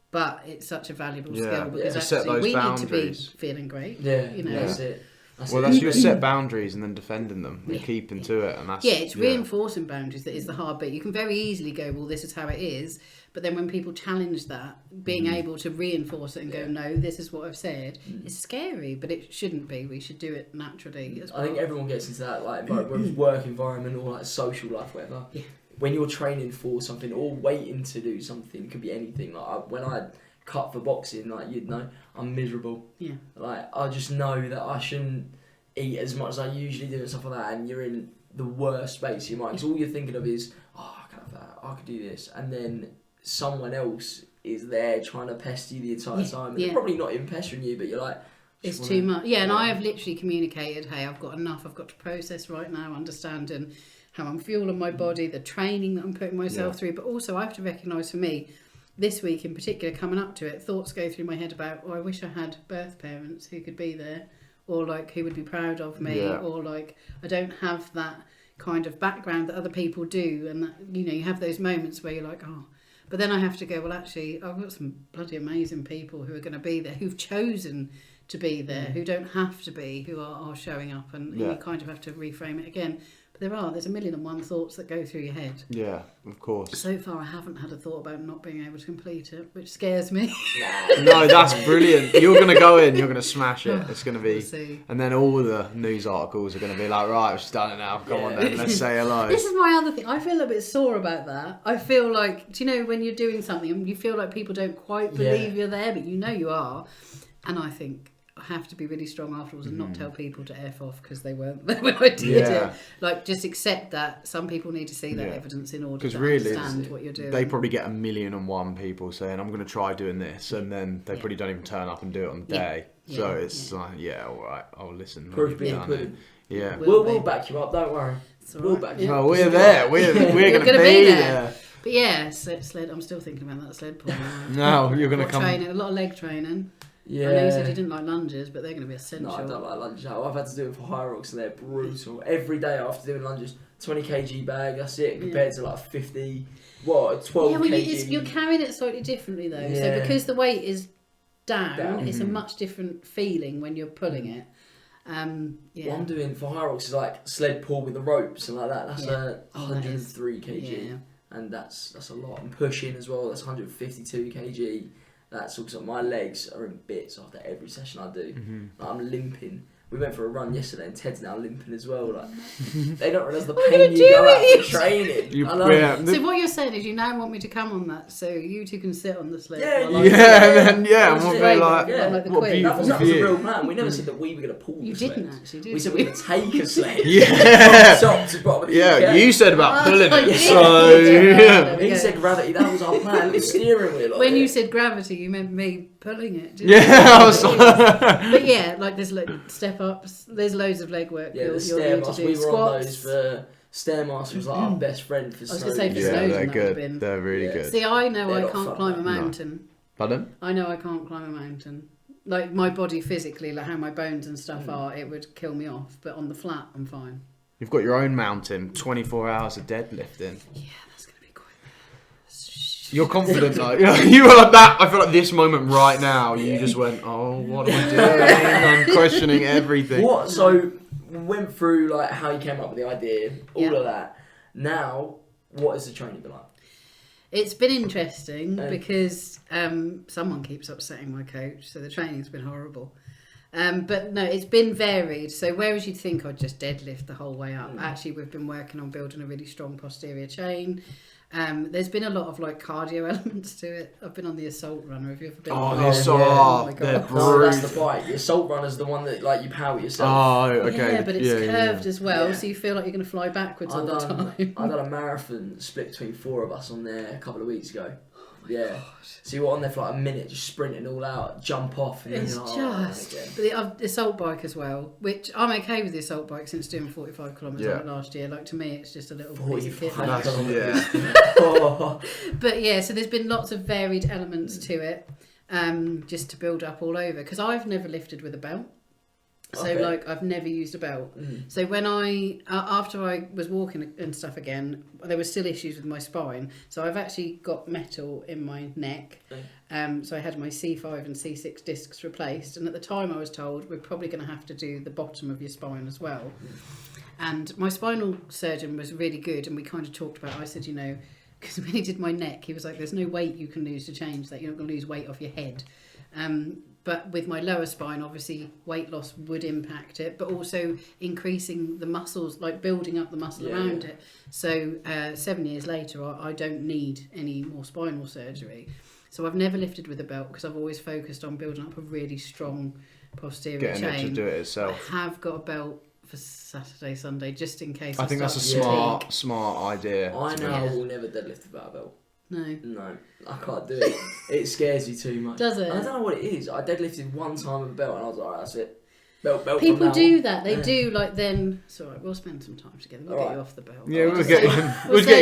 but it's such a valuable skill, because actually we need to be feeling great. You know, that's it. That's your set boundaries and then defending them and keeping to it, and that's it's reinforcing boundaries that is the hard bit. You can very easily go, well, this is how it is, but then when people challenge that, being able to reinforce it and go, no, this is what I've said, is scary, but it shouldn't be. We should do it naturally as well. I think everyone gets into that, like, whether it's work environment or like social life, whatever. When you're training for something or waiting to do something, it could be anything. Like, when I cut for boxing, like, you'd know, I'm miserable. Like, I just know that I shouldn't eat as much as I usually do and stuff like that, and you're in the worst space you might, because all you're thinking of is, oh, I can have that, I could do this, and then someone else is there trying to pester you the entire time, and they're probably not even pestering you, but you're like, it's too much. And I have literally communicated, hey, I've got enough, I've got to process right now, understanding how I'm fueling my body, the training that I'm putting myself through, but also I have to recognise, for me, this week in particular, coming up to it, thoughts go through my head about, oh, I wish I had birth parents who could be there, or like who would be proud of me, or like I don't have that kind of background that other people do, and that, you know, you have those moments where you're like, oh, but then I have to go, well, actually, I've got some bloody amazing people who are going to be there, who've chosen to be there, who don't have to be, who are showing up, and you kind of have to reframe it again. But there's a million and one thoughts that go through your head. Yeah, of course. So far, I haven't had a thought about not being able to complete it, which scares me. No, that's brilliant. You're going to go in, you're going to smash it. It's going to be... We'll see. And then all the news articles are going to be like, right, she's done it now. Come on then, let's say hello. This is my other thing. I feel a bit sore about that. I feel like, do you know, when you're doing something and you feel like people don't quite believe you're there, but you know you are. And I think... I have to be really strong afterwards and not tell people to F off because they weren't there when I did it. Like, just accept that some people need to see that evidence in order to understand what you're doing. They probably get 1,000,001 people saying, I'm going to try doing this, and then they probably don't even turn up and do it on the day. So it's like, all right, I'll listen. Proof being put. Yeah. We'll back you up, don't worry. We'll back you up. Oh, we're there. We're going to be there. But yeah, sled. I'm still thinking about that sled pull. No, you're going to come... Training, a lot of leg training. Yeah. I know you said you didn't like lunges, but they're going to be essential. No, I don't like lunges. I've had to do it for high rocks and they're brutal. Every day after doing lunges, 20 kg bag, that's it, compared to like 50, 12 kg. You're carrying it slightly differently though. Yeah. So because the weight is down. It's a much different feeling when you're pulling it. What I'm doing for high rocks is like sled pull with the ropes and like that. That's 103 kg. Yeah. And that's a lot. And pushing as well, that's 152 kg. That's also, my legs are in bits after every session I do. Like, I'm limping. We went for a run yesterday and Ted's now limping as well. Like, they don't realise the pain you go out for training. I know. So what you're saying is you now want me to come on that so you two can sit on the sled. And we'll be like, what that was a real plan. We never said that we were going to pull the sled. You didn't actually, did you? We said we were going to take a sled. Top to bottom of the UK. You said about pulling it. So he said gravity. That was our plan. The steering wheel. When you said gravity, you meant me pulling it. I was but yeah, like there's step ups. There's loads of leg work. Yeah, the Stairmaster. We were on those for Stairmaster. Was like our best friend for snow. I was going to say for snow. They're good. They're really good. See, I know I can't climb a mountain. No. Pardon? I know I can't climb a mountain. Like my body physically, like how my bones and stuff are, it would kill me off. But on the flat, I'm fine. You've got your own mountain. 24 hours of deadlifting. Yeah, that's going to be quite. You're confident, like you were like that. I feel like this moment right now, you just went, "Oh, what am I doing?" I'm questioning everything. What? So we went through like how you came up with the idea, all of that. Now, what is the training been like? It's been interesting because someone keeps upsetting my coach, so the training's been horrible. But no, it's been varied. So whereas you'd think I'd just deadlift the whole way up, actually we've been working on building a really strong posterior chain. There's been a lot of like cardio elements to it. I've been on the assault runner. Have you ever been? Oh, the assault! They're brutal. No, that's the bike. The assault runner's the one that like you power yourself. Oh, okay. Yeah, but it's curved as well, so you feel like you're going to fly backwards all the time. I done a marathon split between 4 of us on there a couple of weeks ago. Yeah. So you were on there for like a minute, just sprinting all out, jump off. And it's but the assault bike as well, which I'm okay with the assault bike since doing 45 kilometres on it last year. Like to me, it's just a little piece of kit. But yeah, so there's been lots of varied elements to it, just to build up all over. Because I've never lifted with a belt. So like I've never used a belt. So when after I was walking and stuff again, there were still issues with my spine. So I've actually got metal in my neck. So I had my C5 and C6 discs replaced. And at the time I was told we're probably going to have to do the bottom of your spine as well. And my spinal surgeon was really good. And we kind of talked about, I said, you know, because when he did my neck, he was like, there's no weight you can lose to change that. You're not going to lose weight off your head. But with my lower spine, obviously, weight loss would impact it, but also increasing the muscles, like building up the muscle around it. So 7 years later, I don't need any more spinal surgery. So I've never lifted with a belt because I've always focused on building up a really strong posterior chain. Getting it to do it itself. I have got a belt for Saturday, Sunday, just in case I think that's a smart idea. I know I will never deadlift without a belt. No, I can't do it. It scares me too much. Does it? I don't know what it is. I deadlifted one time with a belt and I was like, alright, that's it. Belt people do that. They do like then. It's alright. We'll spend some time together. We'll get you off the belt. Yeah, we'll get you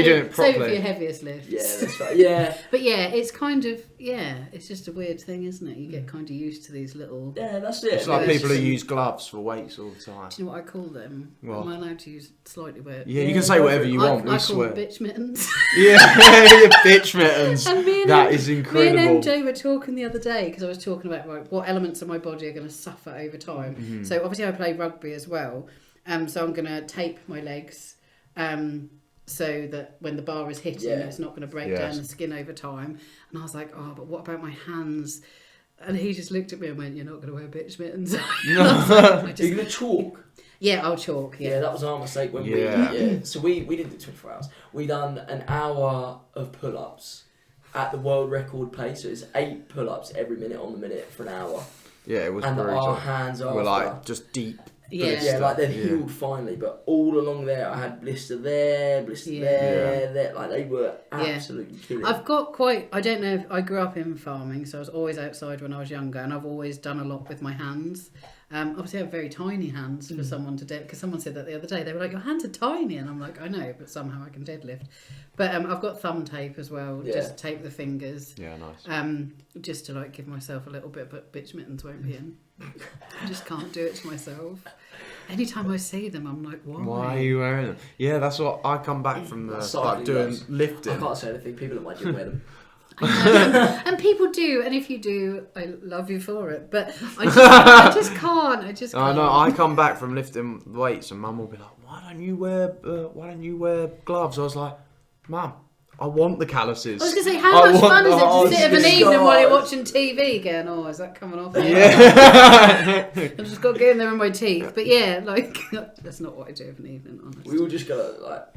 doing it properly. Save it for your heaviest lift. Yeah, that's right. Yeah. But yeah, it's kind of it's just a weird thing, isn't it? You get kind of used to these little. Yeah, that's it. It's like people who use gloves for weights all the time. Do you know what I call them? What? Am I allowed to use slightly weird? Yeah, you can say whatever you want. I call them bitch mittens. Yeah, bitch mittens. That is incredible. Me and MJ were talking the other day because I was talking about what elements of my body are going to suffer over time. So obviously I play rugby as well, so I'm going to tape my legs so that when the bar is hitting it's not going to break down the skin over time. And I was like, oh, but what about my hands? And he just looked at me and went, you're not going to wear bitch mittens. Are you going to chalk? Yeah, I'll chalk. Yeah, that was our mistake when we. So we didn't do 24 hours. We done an hour of pull-ups at the world record pace. So it's 8 pull-ups every minute on the minute for an hour. Yeah, it was and brutal. Our hands are were like just deep. Yeah, like they'd healed finally, but all along there I had blister there, there. Like they were absolutely killing. I've got quite. I don't know. I grew up in farming, so I was always outside when I was younger, and I've always done a lot with my hands. Obviously, I have very tiny hands for someone to deadlift, because someone said that the other day. They were like, your hands are tiny. And I'm like, I know, but somehow I can deadlift. But I've got thumb tape as well, just to tape the fingers. Yeah, nice. Just to like give myself a little bit, but bitch mittens won't be in. I just can't do it to myself. Anytime I see them, I'm like, why? Why are you wearing them? Yeah, that's what I come back from like doing lifting. I can't say anything. People at my gym wear them. And people do, and if you do, I love you for it. But I just can't. I know. I come back from lifting weights, and Mum will be like, "Why don't you wear gloves?" I was like, "Mum, I want the calluses." I was going to say, how much fun is it to sit of an evening while you're watching TV going, oh, is that coming off? Yeah. I've just got to get in there in my teeth. But yeah, like, that's not what I do of an evening, honestly. We all just go like...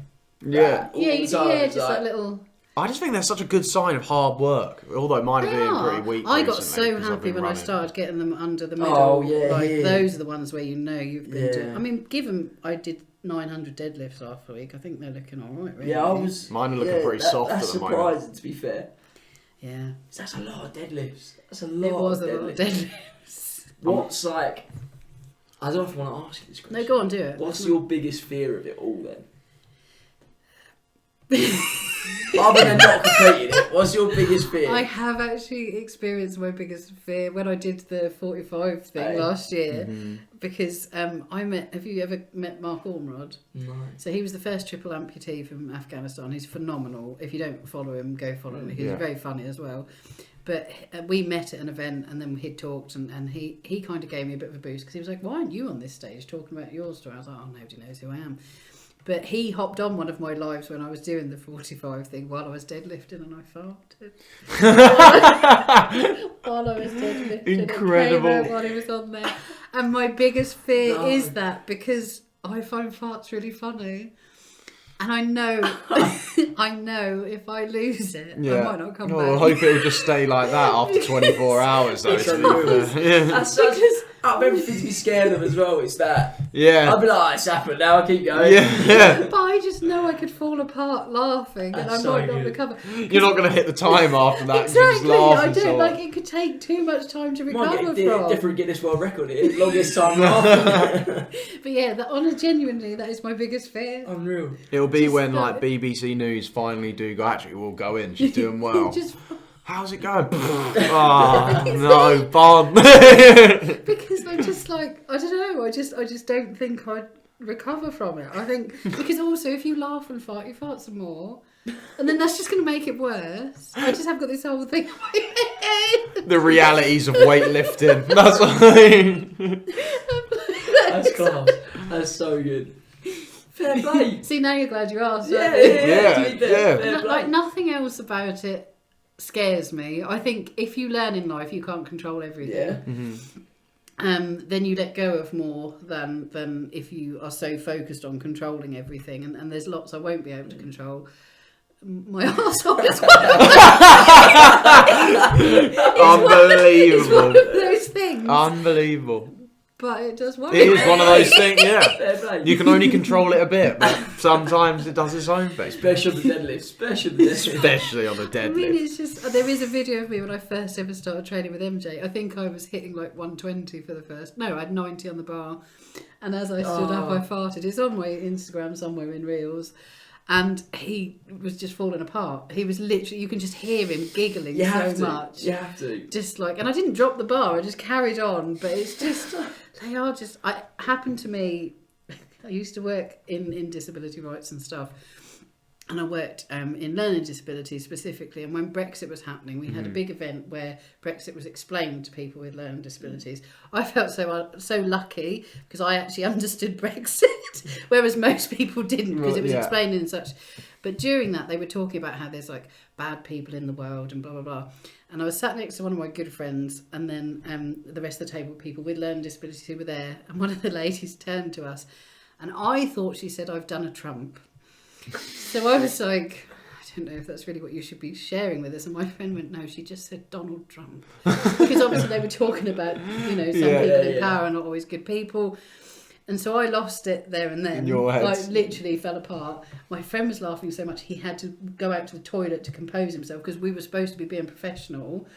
Yeah, you do, just like little... I just think that's such a good sign of hard work, although mine have been pretty weak. I got so happy when I started getting them under the middle. Those are the ones where you know you've been doing... I mean, given I did 900 deadlifts last week, I think they're looking all right, really. Yeah, mine are looking pretty soft at the moment. That's surprising, to be fair. Yeah. That's a lot of deadlifts. That's a lot It was of a lot of deadlifts. What's like... I don't know if I want to ask you this question. No, go on, do it. What's your biggest fear of it all, then? Other than not completing it, what's your biggest fear? I have actually experienced my biggest fear when I did the 45 thing last year, because have you ever met Mark Ormrod? No. So he was the first triple amputee from Afghanistan. He's phenomenal. If you don't follow him, go follow him. He's very funny as well. But we met at an event, and then he'd talked, and he kind of gave me a bit of a boost, because he was like, why aren't you on this stage talking about your story? I was like, oh, nobody knows who I am. But he hopped on one of my lives when I was doing the 45 thing while I was deadlifting, and I farted. While I was deadlifting. Incredible. It came out while he was on there. And my biggest fear is that, because I find farts really funny. And I know if I lose it, I might not come back. I hope it'll just stay like that after 24 hours, though. That's out of everything to be scared of as well, it's that. Yeah. I'll be like, it's happened now, I'll keep going. Yeah. But I just know I could fall apart laughing, and I might not recover. You're not going to hit the time after that. Exactly. I don't like it could take too much time to recover might get from. Different Guinness World Record here, longest time laughing. But yeah, genuinely, that is my biggest fear. Unreal. It'll be when like BBC News finally do go, actually, we'll go in. She's doing well. How's it going? No, Bob. Because I'm just like, I don't know. I just don't think I'd recover from it. I think because also if you laugh and fart, you fart some more, and then that's just going to make it worse. I just have got this whole thing in my head. The realities of weightlifting. That's what I mean. That's class. That's so good. Fair play. See, now you're glad you asked. Yeah. Like nothing else about it scares me. I think if you learn in life you can't control everything, then you let go of more than if you are so focused on controlling everything, and there's lots I won't be able to control. My arsehole is Unbelievable. It's one of those things. Unbelievable. But it does work. It is one of those things, yeah. You can only control it a bit, but sometimes it does its own thing. Especially on the deadlift. Especially on the deadlift. I mean, it's just, there is a video of me when I first ever started training with MJ. I think I was hitting like 120 for the first. No, I had 90 on the bar. And as I stood up, I farted. It's on my Instagram somewhere in Reels. And he was just falling apart. He was literally, you can just hear him giggling much. You have to. Just like, and I didn't drop the bar, I just carried on. But it's just, they are just, it happened to me. I used to work in disability rights and stuff. And I worked in learning disabilities specifically. And when Brexit was happening, we had a big event where Brexit was explained to people with learning disabilities. I felt so lucky because I actually understood Brexit, whereas most people didn't, because it was explained in such. But during that, they were talking about how there's like bad people in the world and blah, blah, blah. And I was sat next to one of my good friends, and then the rest of the table, people with learning disabilities who were there. And one of the ladies turned to us, and I thought she said, "I've done a Trump." So I was like, I don't know if that's really what you should be sharing with us. And my friend went, no, she just said Donald Trump. Because obviously they were talking about, some people in power are not always good people. And so I lost it there and then. In your head. Like, literally fell apart. My friend was laughing so much he had to go out to the toilet to compose himself because we were supposed to be being professional.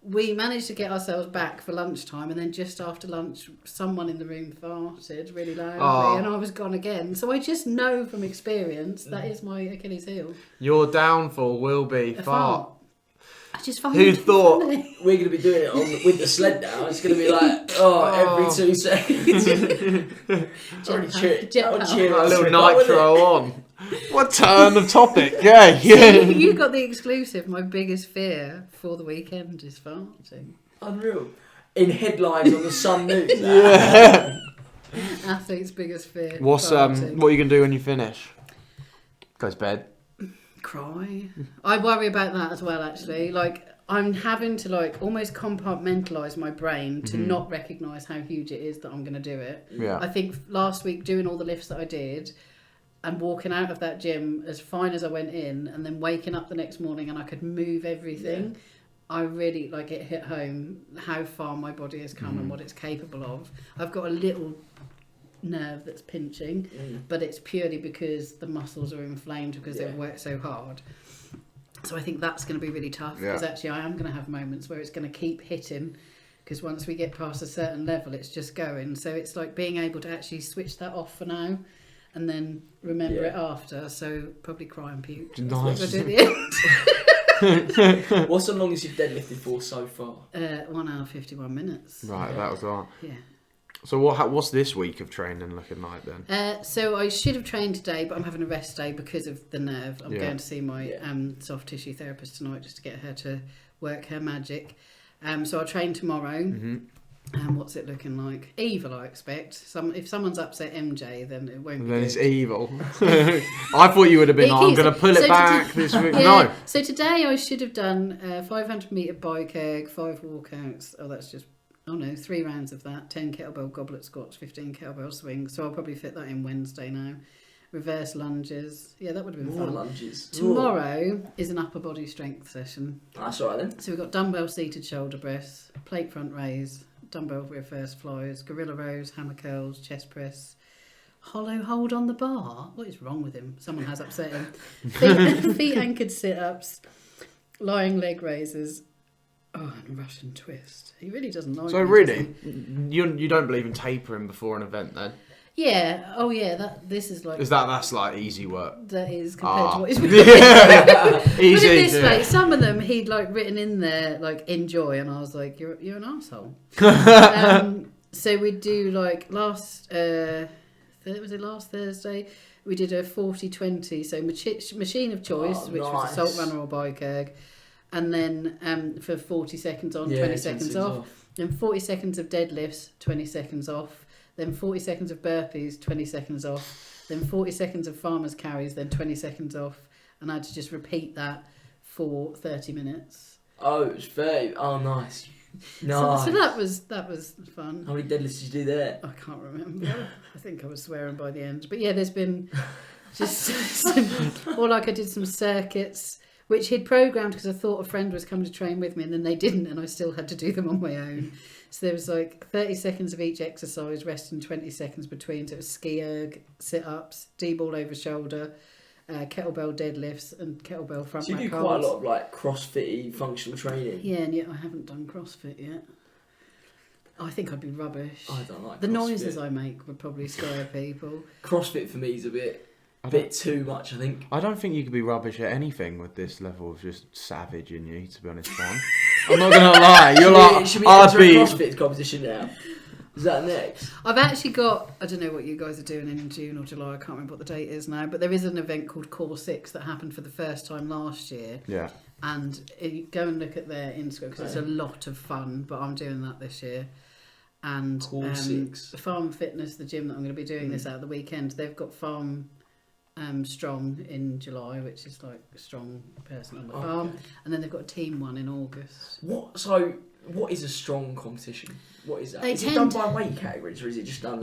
we managed to get ourselves back for lunchtime, and then just after lunch, someone in the room farted really loudly, and I was gone again. So I just know from experience that is my Achilles heel. Your downfall will be fart. I just find Who thought funny. We're going to be doing it with the sled now. It's going to be like, every 2 seconds. A little nitro on. What turn of topic? Yeah. You got the exclusive. My biggest fear for the weekend is farting. Unreal. In headlines on the Sun News. Yeah. Athlete's biggest fear. What are you gonna do when you finish? Go to bed. Cry. I worry about that as well. Actually, like I'm having to like almost compartmentalise my brain to not recognise how huge it is that I'm going to do it. Yeah. I think last week doing all the lifts that I did. And walking out of that gym as fine as I went in, and then waking up the next morning and I could move everything. I really it hit home how far my body has come and what it's capable of. I've got a little nerve that's pinching, but it's purely because the muscles are inflamed because they've worked so hard. So I think that's going to be really tough because actually I am going to have moments where it's going to keep hitting. Because once we get past a certain level, it's just going. So it's like being able to actually switch that off for now. And then remember it after, so probably cry and puke. Nice. That's what I do at the end. What's the longest you've deadlifted for so far? 1 hour 51 minutes. Right, that was all. Yeah. So what's this week of training looking like then? So I should have trained today, but I'm having a rest day because of the nerve. I'm going to see my soft tissue therapist tonight just to get her to work her magic. So I'll train tomorrow. Mm-hmm. What's it looking like? Evil, I expect. If someone's upset MJ, then it won't be Then good. it's evil. I thought you would have been, I'm going to pull it back this week. No. So today I should have done 500 metre bike erg, 5 walkouts. 3 rounds of that. 10 kettlebell goblet squats, 15 kettlebell swings. So I'll probably fit that in Wednesday now. Reverse lunges. Yeah, that would have been More fun. lunges. Tomorrow is an upper body strength session. That's all right then. So we've got dumbbell seated shoulder press, plate front raise, dumbbell reverse flies, gorilla rows, hammer curls, chest press, hollow hold on the bar. What is wrong with him? Someone has upset him. Feet anchored sit-ups, lying leg raises, and Russian twist. He really doesn't like So me, really, you don't believe in tapering before an event then? Yeah. Oh yeah. This is like. That's like easy work? That is compared to what he's Easy. Put it this way, some of them he'd written in there enjoy, and I was like, you're an arsehole. So we do last last Thursday we did a 40-20, so machine of choice, which was a salt runner or bike erg, and then for 40 seconds on, 20 seconds off, then 40 seconds of deadlifts, 20 seconds off, then 40 seconds of burpees, 20 seconds off, then 40 seconds of farmer's carries, then 20 seconds off, and I had to just repeat that for 30 minutes. Oh, it was very... Oh, nice. So that was fun. How many deadlifts did you do there? I can't remember. I think I was swearing by the end. But yeah, there's been just I did some circuits, which he'd programmed because I thought a friend was coming to train with me, and then they didn't, and I still had to do them on my own. So there was 30 seconds of each exercise, resting 20 seconds between. So it was ski erg, sit-ups, D-ball over shoulder, kettlebell deadlifts, and kettlebell front rack holds. So you do quite a lot of CrossFit-y functional training. Yeah, and yet I haven't done CrossFit yet. I think I'd be rubbish. I don't like the CrossFit. Noises I make would probably scare people. CrossFit for me is a bit too much, I think. I don't think you could be rubbish at anything with this level of just savage in you, to be honest, Juan. I'm not going to lie. You're should we enter a CrossFit competition now? Is that next? I've actually got, I don't know what you guys are doing in June or July, I can't remember what the date is now, but there is an event called Core 6 that happened for the first time last year. Yeah. And go and look at their Instagram because it's a lot of fun, but I'm doing that this year. And Core 6. Farm Fitness, the gym that I'm going to be doing this out the weekend, they've got Farm Strong in July, which is a strong person on the farm, and then they've got a team one in August. What is a strong competition? What is that? Is it done by weight categories, or is it just done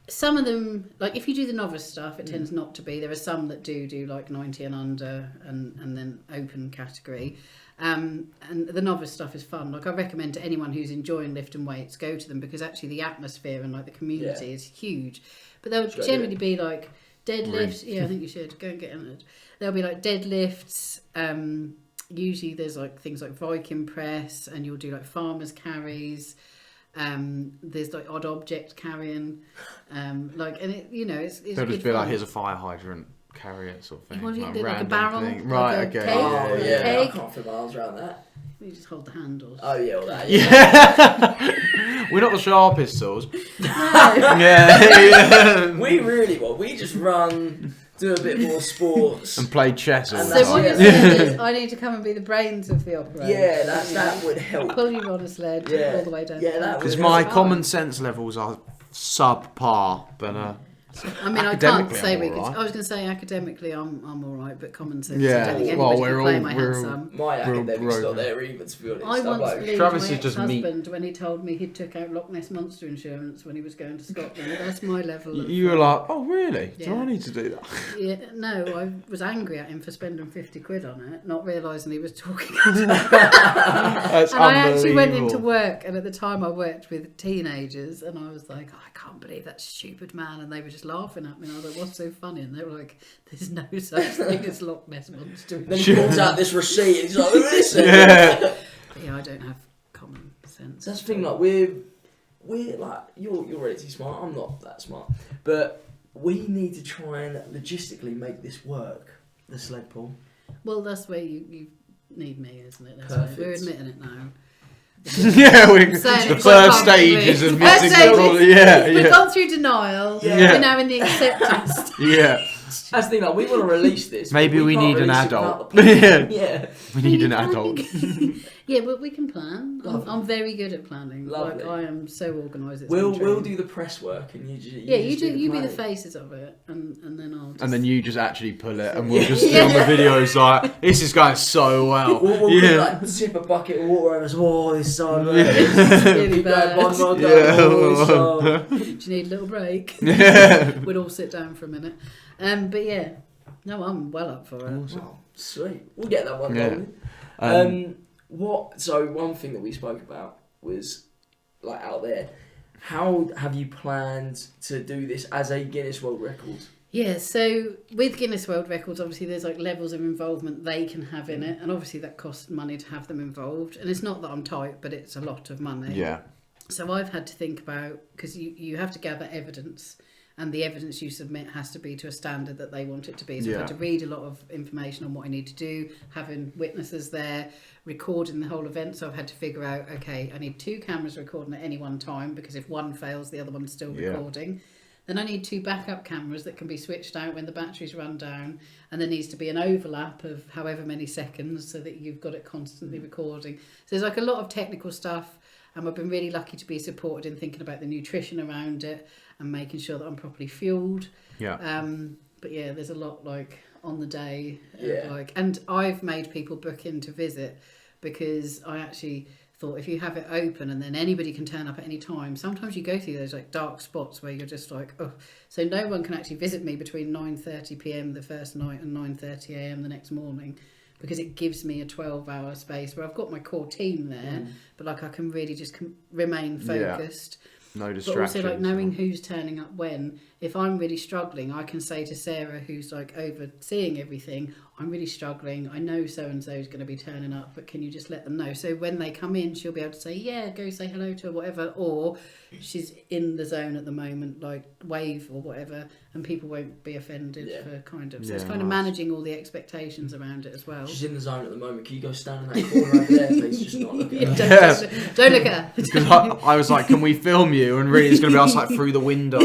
some of them, if you do the novice stuff, it tends not to be. There are some that do 90 and under, and then open category. And the novice stuff is fun. I recommend to anyone who's enjoying lifting weights, go to them, because actually the atmosphere and the community is huge. But they'll generally be deadlifts. Yeah, I think you should go and get in it. There'll be deadlifts, usually there's like things like Viking press, and you'll do like farmers carries. There's like odd object carrying, like, and it, you know, it's They'll just be like, here's a fire hydrant, carry it, sort of thing. What do you do, like a random barrel? thing. Like Right, a okay. keg? Oh yeah, Keg? I can't fit miles around that. You just hold the handles. Oh yeah, all that. Yeah. We're not the sharpest tools. No. Yeah. We really want. We just run, do a bit more sports. And play chess all And the So that's time. what you're saying is, I need to come and be the brains of the operation. Yeah, that would help. Pull you on a sled Yeah. all the way down. Yeah, that Because would my help. common sense levels are subpar, but I mean, I can't academically, say I'm we. all right. I was going to say academically, I'm all right, but common sense. Yeah, I don't think well, anybody we're can claim all- I we're had all- some. My academics broken. not there either, to be honest. I I'm once like, believed Travis my is just me. ex-husband when he told me he took out Loch Ness Monster insurance when he was going to Scotland. That's my level of... you were like, oh really? Do Yeah. I need to do that? Yeah, no, I was angry at him for spending 50 quid on it, not realising he was talking. That's And I actually went unbelievable. into work, and at the time I worked with teenagers, and I was like, oh, I can't believe that stupid man, and they were just laughing at me, and I was like, what's so funny? And they were like, there's no such thing as Loch Ness Monster. then he pulls out this receipt and he's like, listen. Yeah. But yeah, I don't have common sense. That's the thing, like we're like you're relatively smart. I'm not that smart, but we need to try and logistically make this work. The sled pull. Well, that's where you need me, isn't it? That's Perfect. We're admitting it now. Yeah, Saying the it third quite stage is comfortably. admitting First stage the problem. is- Yeah, We've yeah, gone through denial. Yeah. We're now in the acceptance. yeah. That's the thing, like we want to release this. but Maybe we can't need an release it adult. without the plan. Yeah. Yeah. We need an You can. adult. Yeah, but we can plan. Lovely. I'm very good at planning. Lovely. Like, I am so organised. It's We'll untrue. do the press work and you just Yeah, you just do. You be the planning. faces of it, and then I'll. Just... And then you just actually pull it, and we'll Yeah. just film the videos like, this is going so well. We'll Yeah. like tip a bucket of water over us. Whoa, this is so good. It's really Keep going, bad. one more go. Yeah. Oh, it's so- Do you need a little break? Yeah. We'd all sit down for a minute. But yeah, no, I'm well up for it. Awesome. Oh, sweet. We'll get that one Yeah. rolling. So one thing that we spoke about was like out there. How have you planned to do this as a Guinness World Record? Yeah, so with Guinness World Records, obviously there's like levels of involvement they can have in it, and obviously that costs money to have them involved. And it's not that I'm tight, but it's a lot of money. Yeah. So I've had to think about, because you have to gather evidence, and the evidence you submit has to be to a standard that they want it to be. So I've had to read a lot of information on what I need to do, having witnesses there, recording the whole event. So I've had to figure out, okay, I need 2 cameras recording at any one time, because if one fails, the other one's still recording. Then I need 2 backup cameras that can be switched out when the batteries run down, and there needs to be an overlap of however many seconds so that you've got it constantly recording. So there's like a lot of technical stuff, and I've been really lucky to be supported in thinking about the nutrition around it and making sure that I'm properly fueled. Yeah. But yeah, there's a lot like on the day. Yeah. Like, and I've made people book in to visit, because I actually thought if you have it open and then anybody can turn up at any time, sometimes you go through those like dark spots where you're just like, oh, so no one can actually visit me between 9:30 p.m. the first night and 9:30 a.m. the next morning, because it gives me a 12-hour space where I've got my core team there, but like I can really just remain focused. No But distractions. also like knowing who's turning up when. If I'm really struggling, I can say to Sarah, who's like overseeing everything, I'm really struggling. I know so and so is going to be turning up, but can you just let them know? So when they come in, she'll be able to say, yeah, go say hello to her, whatever. Or she's in the zone at the moment, like wave or whatever, and people won't be offended for kind of. So it's kind of managing all the expectations around it as well. She's in the zone at the moment. Can you go stand in that corner over there, please? Just not look at her. Don't look at her. Because I was like, can we film you? And really, it's going to be us like through the window.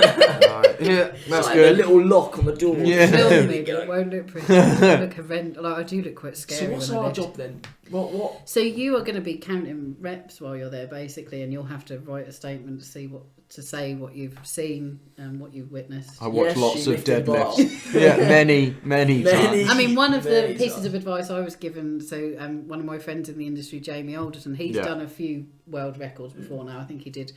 Right. Yeah, that's like good. a little lock on the door. Yeah. Film me, but it won't look pretty. It won't look horrendous. Like I do look quite scary. So what's when I our lift. job then? What? So you are going to be counting reps while you're there, basically, and you'll have to write a statement to say what you've seen and what you've witnessed. I watch Yes, lots she of lifted deadlifts. Yeah, many times. I mean, one of the Many pieces times. of advice I was given, so one of my friends in the industry, Jamie Alderton, he's done a few world records before now. I think he did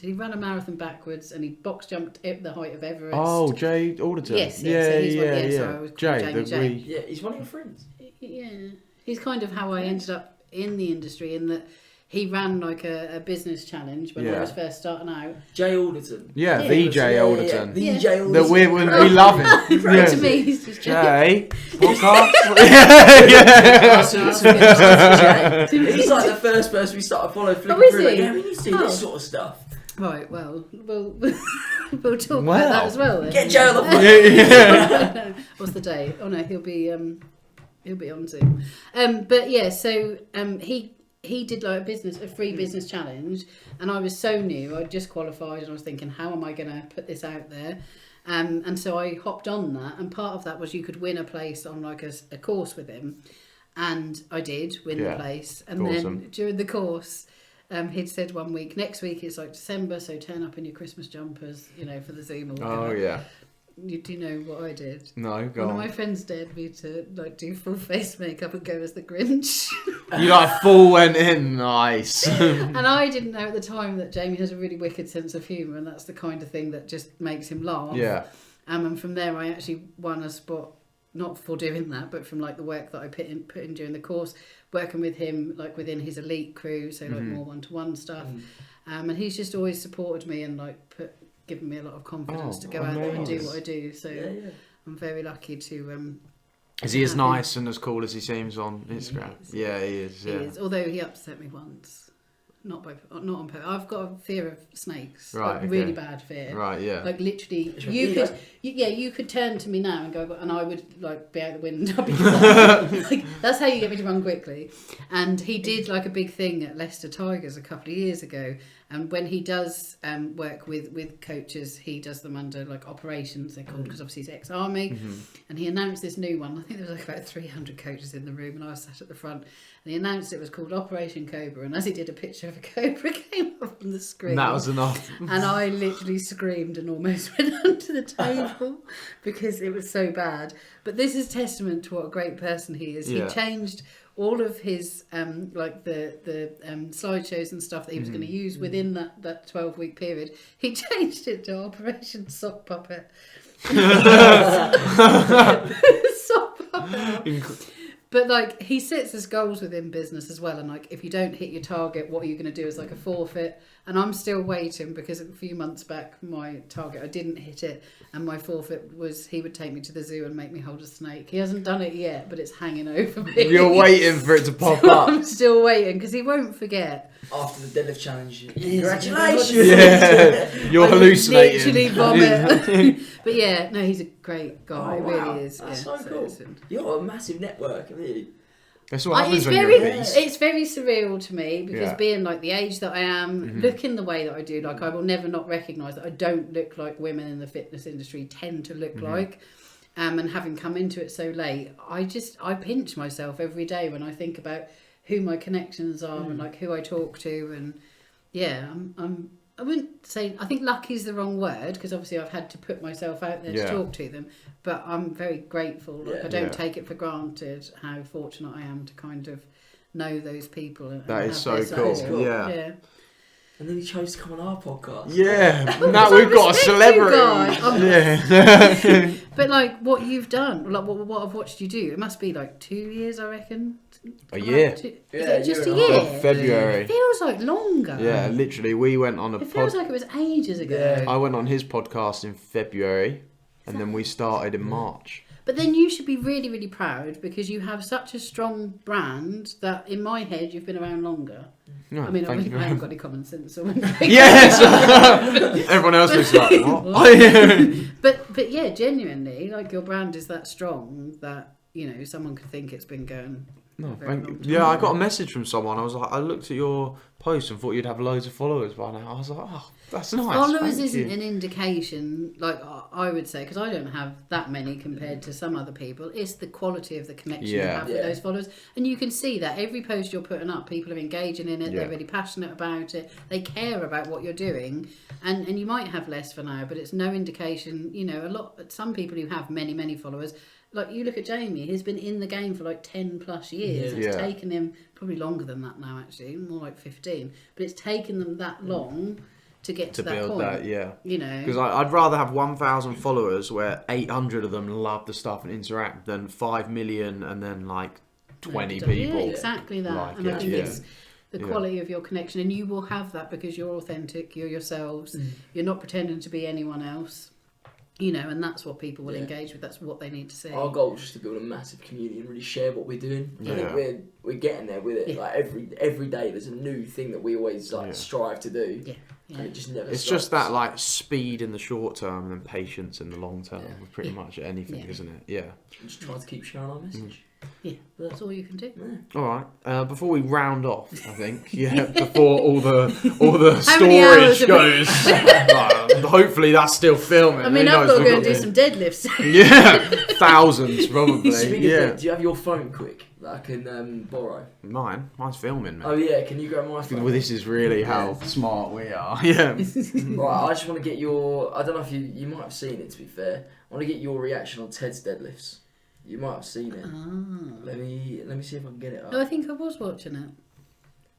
he run a marathon backwards, and he box jumped at the height of Everest? Oh, Jay Alderton. Yes, Yeah, so he's yeah, one, yeah. so I was called Jamie. Yeah, he's one of your friends. Yeah, he's kind of how I ended up in the industry, in that he ran like a business challenge when I was first starting out. Jay Alderton. Yeah, the Jay Alderton. The Jay Alderton. That we love him. To me, he's just Jay, podcast. He's like the first person we started following, flicking through. Like, yeah, we need to do this sort of stuff. Right, well, we'll talk about that as well. Then. Get Jay on the phone. What's the day? Oh no, he'll be on Zoom. But yeah, so he did like a free business challenge, and I was so new. I just qualified, and I was thinking, how am I going to put this out there? And so I hopped on that, and part of that was you could win a place on like a course with him, and I did win the place. And then during the course, he'd said one week, next week it's like December, so turn up in your Christmas jumpers, for the Zoom or whatever. Oh yeah. Do you know what I did? No, go on. One of my friends dared me to like do full face makeup and go as the Grinch. You like full went in, nice. And I didn't know at the time that Jamie has a really wicked sense of humour, and that's the kind of thing that just makes him laugh. Yeah. And from there, I actually won a spot, not for doing that, but from like the work that I put in during the course, working with him like within his elite crew, so like more one-to-one stuff. And he's just always supported me and like given me a lot of confidence to go out there and do what I do. So I'm very lucky to. Is he as nice and as cool as he seems on Instagram? He is. He is. Although he upset me once. Not on purpose. I've got a fear of snakes. Right. Like, really bad fear. Right. Yeah. Like literally, you could turn to me now and go, and I would like be out the window. Like, that's how you get me to run quickly. And he did like a big thing at Leicester Tigers a couple of years ago. And when he does work with coaches, he does them under like operations, they're called, because obviously he's ex-army. And he announced this new one. I think there was like about 300 coaches in the room, and I was sat at the front. And he announced it was called Operation Cobra. And as he did, a picture of a cobra came up on the screen. That was enough. And I literally screamed and almost went under the table because it was so bad. But this is testament to what a great person he is. He changed all of his like the slideshows and stuff that he was going to use within that 12-week period. He changed it to Operation Sock Puppet. Sock Puppet. But like he sets his goals within business as well, and like if you don't hit your target, what are you going to do as like a forfeit? And I'm still waiting, because a few months back my target, I didn't hit it, and my forfeit was he would take me to the zoo and make me hold a snake. He hasn't done it yet, but it's hanging over me. You're waiting for it to pop up. I'm still waiting because he won't forget. After the deadlift challenge, congratulations! Yeah, you're hallucinating. Literally vomit. But yeah, no, he's a great guy. Oh, He wow. really is. That's yeah, so cool. You've got a massive network, really. That's what happens when you're obese. It's very surreal to me, because being like the age that I am, looking the way that I do, like I will never not recognise that I don't look like women in the fitness industry tend to look like. And having come into it so late, I pinch myself every day when I think about who my connections are and like who I talk to, and I wouldn't say, I think lucky's the wrong word, because obviously I've had to put myself out there to talk to them, but I'm very grateful. Like I don't take it for granted how fortunate I am to kind of know those people. And that is so cool. Yeah. And then he chose to come on our podcast. Yeah, now we've got a celebrity. Yeah. But like what you've done, like what I've watched you do, it must be like 2 years, I reckon. A year. Is it just a year? February. It feels like longer. Yeah, literally, we went on a. It feels like it was ages ago. Yeah. I went on his podcast in February, and then we started in March. But then you should be really, really proud, because you have such a strong brand that in my head you've been around longer. No, I mean, I thank you haven't got any common sense. Or yes! Everyone else was like, what? But yeah, genuinely, like your brand is that strong that, someone could think it's been going. No, thank you. Yeah, I got a message from someone. I was like, I looked at your post and thought you'd have loads of followers by now. I was like, oh, that's nice. Followers isn't an indication, like I would say, because I don't have that many compared to some other people. It's the quality of the connection you have with those followers. And you can see that every post you're putting up, people are engaging in it, they're really passionate about it, they care about what you're doing. And you might have less for now, but it's no indication, some people who have many, many followers, like you look at Jamie, he's been in the game for like 10 plus years. It's taken him probably longer than that now, actually, more like 15. But it's taken them that long to get to that build point. That, because I'd rather have 1,000 followers where 800 of them love the stuff and interact than 5 million and then like 20 people. Yeah, exactly that. Like and I think it's the quality of your connection, and you will have that because you're authentic, you're yourselves, you're not pretending to be anyone else. You know, and that's what people will engage with. That's what they need to see. Our goal is just to build a massive community and really share what we're doing. I think we're getting there with it. Yeah. Like every day, there's a new thing that we always strive to do. Yeah. Yeah. And it just never. It's stops. just that like speed in the short term and then patience in the long term with pretty much anything, isn't it? Yeah. Just try to keep sharing our message. Yeah, that's all you can do. Yeah. All right. Before we round off, I think, before all the storage goes, hopefully that's still filming. I mean, I've got to go and do some deadlifts. Thousands probably. Speaking of, do you have your phone quick that I can borrow? Mine's filming, man. Oh yeah, can you grab my phone? Well, this is really how smart we are. Yeah. Right, I just want to get your. I don't know if you might have seen it. To be fair, I want to get your reaction on Ted's deadlifts. You might have seen it. Let me see if I can get it up. Oh, I think I was watching it.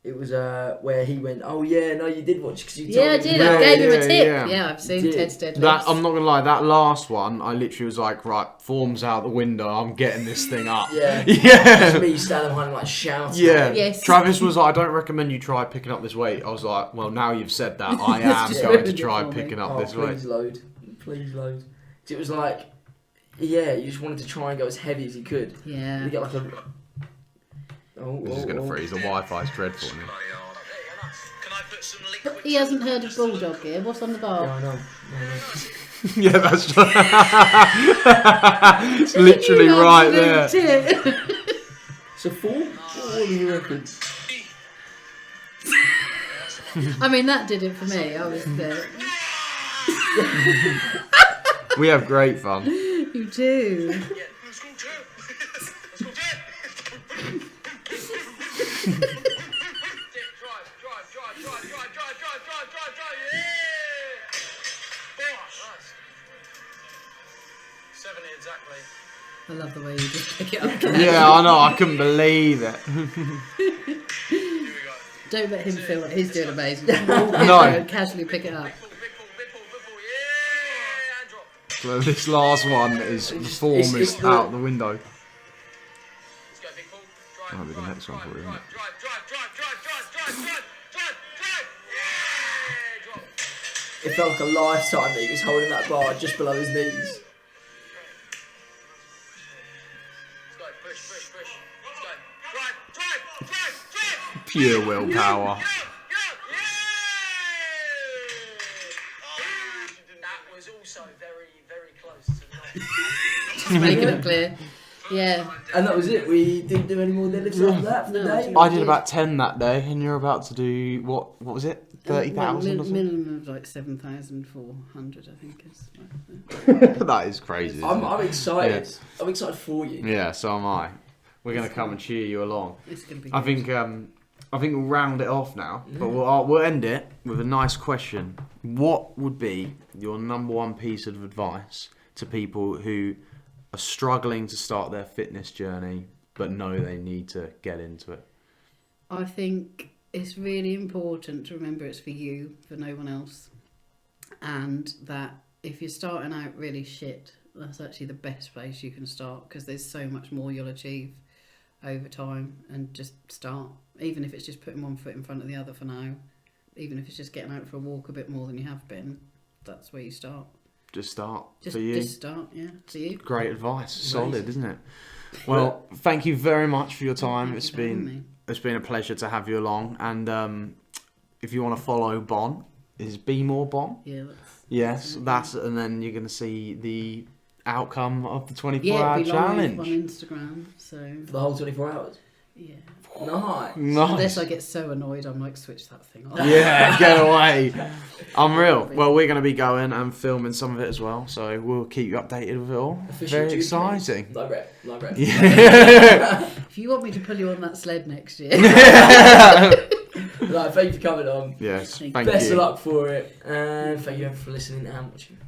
It was where he went, oh yeah, no, you did watch because you told me. I did. I gave him a tip. Yeah, I've seen Ted's deadlifts. I'm not gonna lie, that last one, I literally was like, right, form's out the window. I'm getting this thing up. Yeah. Just me standing behind him like shouting. Yeah. Yes. Travis was like, I don't recommend you try picking up this weight. I was like, well, now you've said that, I am going to try picking up this weight. Please load. It was like. Yeah, you just wanted to try and go as heavy as you could. Yeah. You get like a. This is gonna freeze. The Wi-Fi's dreadful. Can I put some liquid? He hasn't heard of bulldog gear. What's on the bar? Yeah, I know. Yeah, that's it's literally right there. So 4? What do you reckon? I mean, that did it for me. I was there. We have great fun. You do. I love the way you just pick it up. Yeah, I know. I couldn't believe it. Don't let him feel it. He's doing amazing. No. Casually pick it up. So this last one is the form is out the window. Might be the next one for you, isn't it? It felt like a lifetime that he was holding that bar just below his knees. Pure willpower. Just making it clear. Yeah. And that was it. We didn't do any more deadlifts after that for the day. I did about 10 that day, and you're about to do what was it? 30,000 or something? Minimum of like 7,400, I think is. That is crazy. I'm excited. Yeah. I'm excited for you. Yeah, so am I. We're going to come and cheer you along. It's going to be. I think we'll round it off now, but we'll end it with a nice question. What would be your number one piece of advice to people who are struggling to start their fitness journey but know they need to get into it? I think it's really important to remember it's for you, for no one else, and that if you're starting out really shit, that's actually the best place you can start, because there's so much more you'll achieve over time. And just start, even if it's just putting one foot in front of the other for now, even if it's just getting out for a walk a bit more than you have been, that's where you start. Just start for you. Just start, yeah, for you. Great advice. Solid, isn't it? Well, thank you very much for your time. It's been a pleasure to have you along. And if you want to follow Bon, is Be More Bon? Yeah. That's and then you're going to see the outcome of the 24-hour challenge on Instagram. So for the whole 24 hours. Yeah. Nice. Unless I get so annoyed, I'm like, switch that thing off. Yeah, get away. Unreal. Well, we're going to be going and filming some of it as well, so we'll keep you updated with it all. Very exciting. Live rep. Yeah. If you want me to pull you on that sled next year. Thank you for coming on. Yes, thank you. Best of luck for it, and thank you for listening and watching.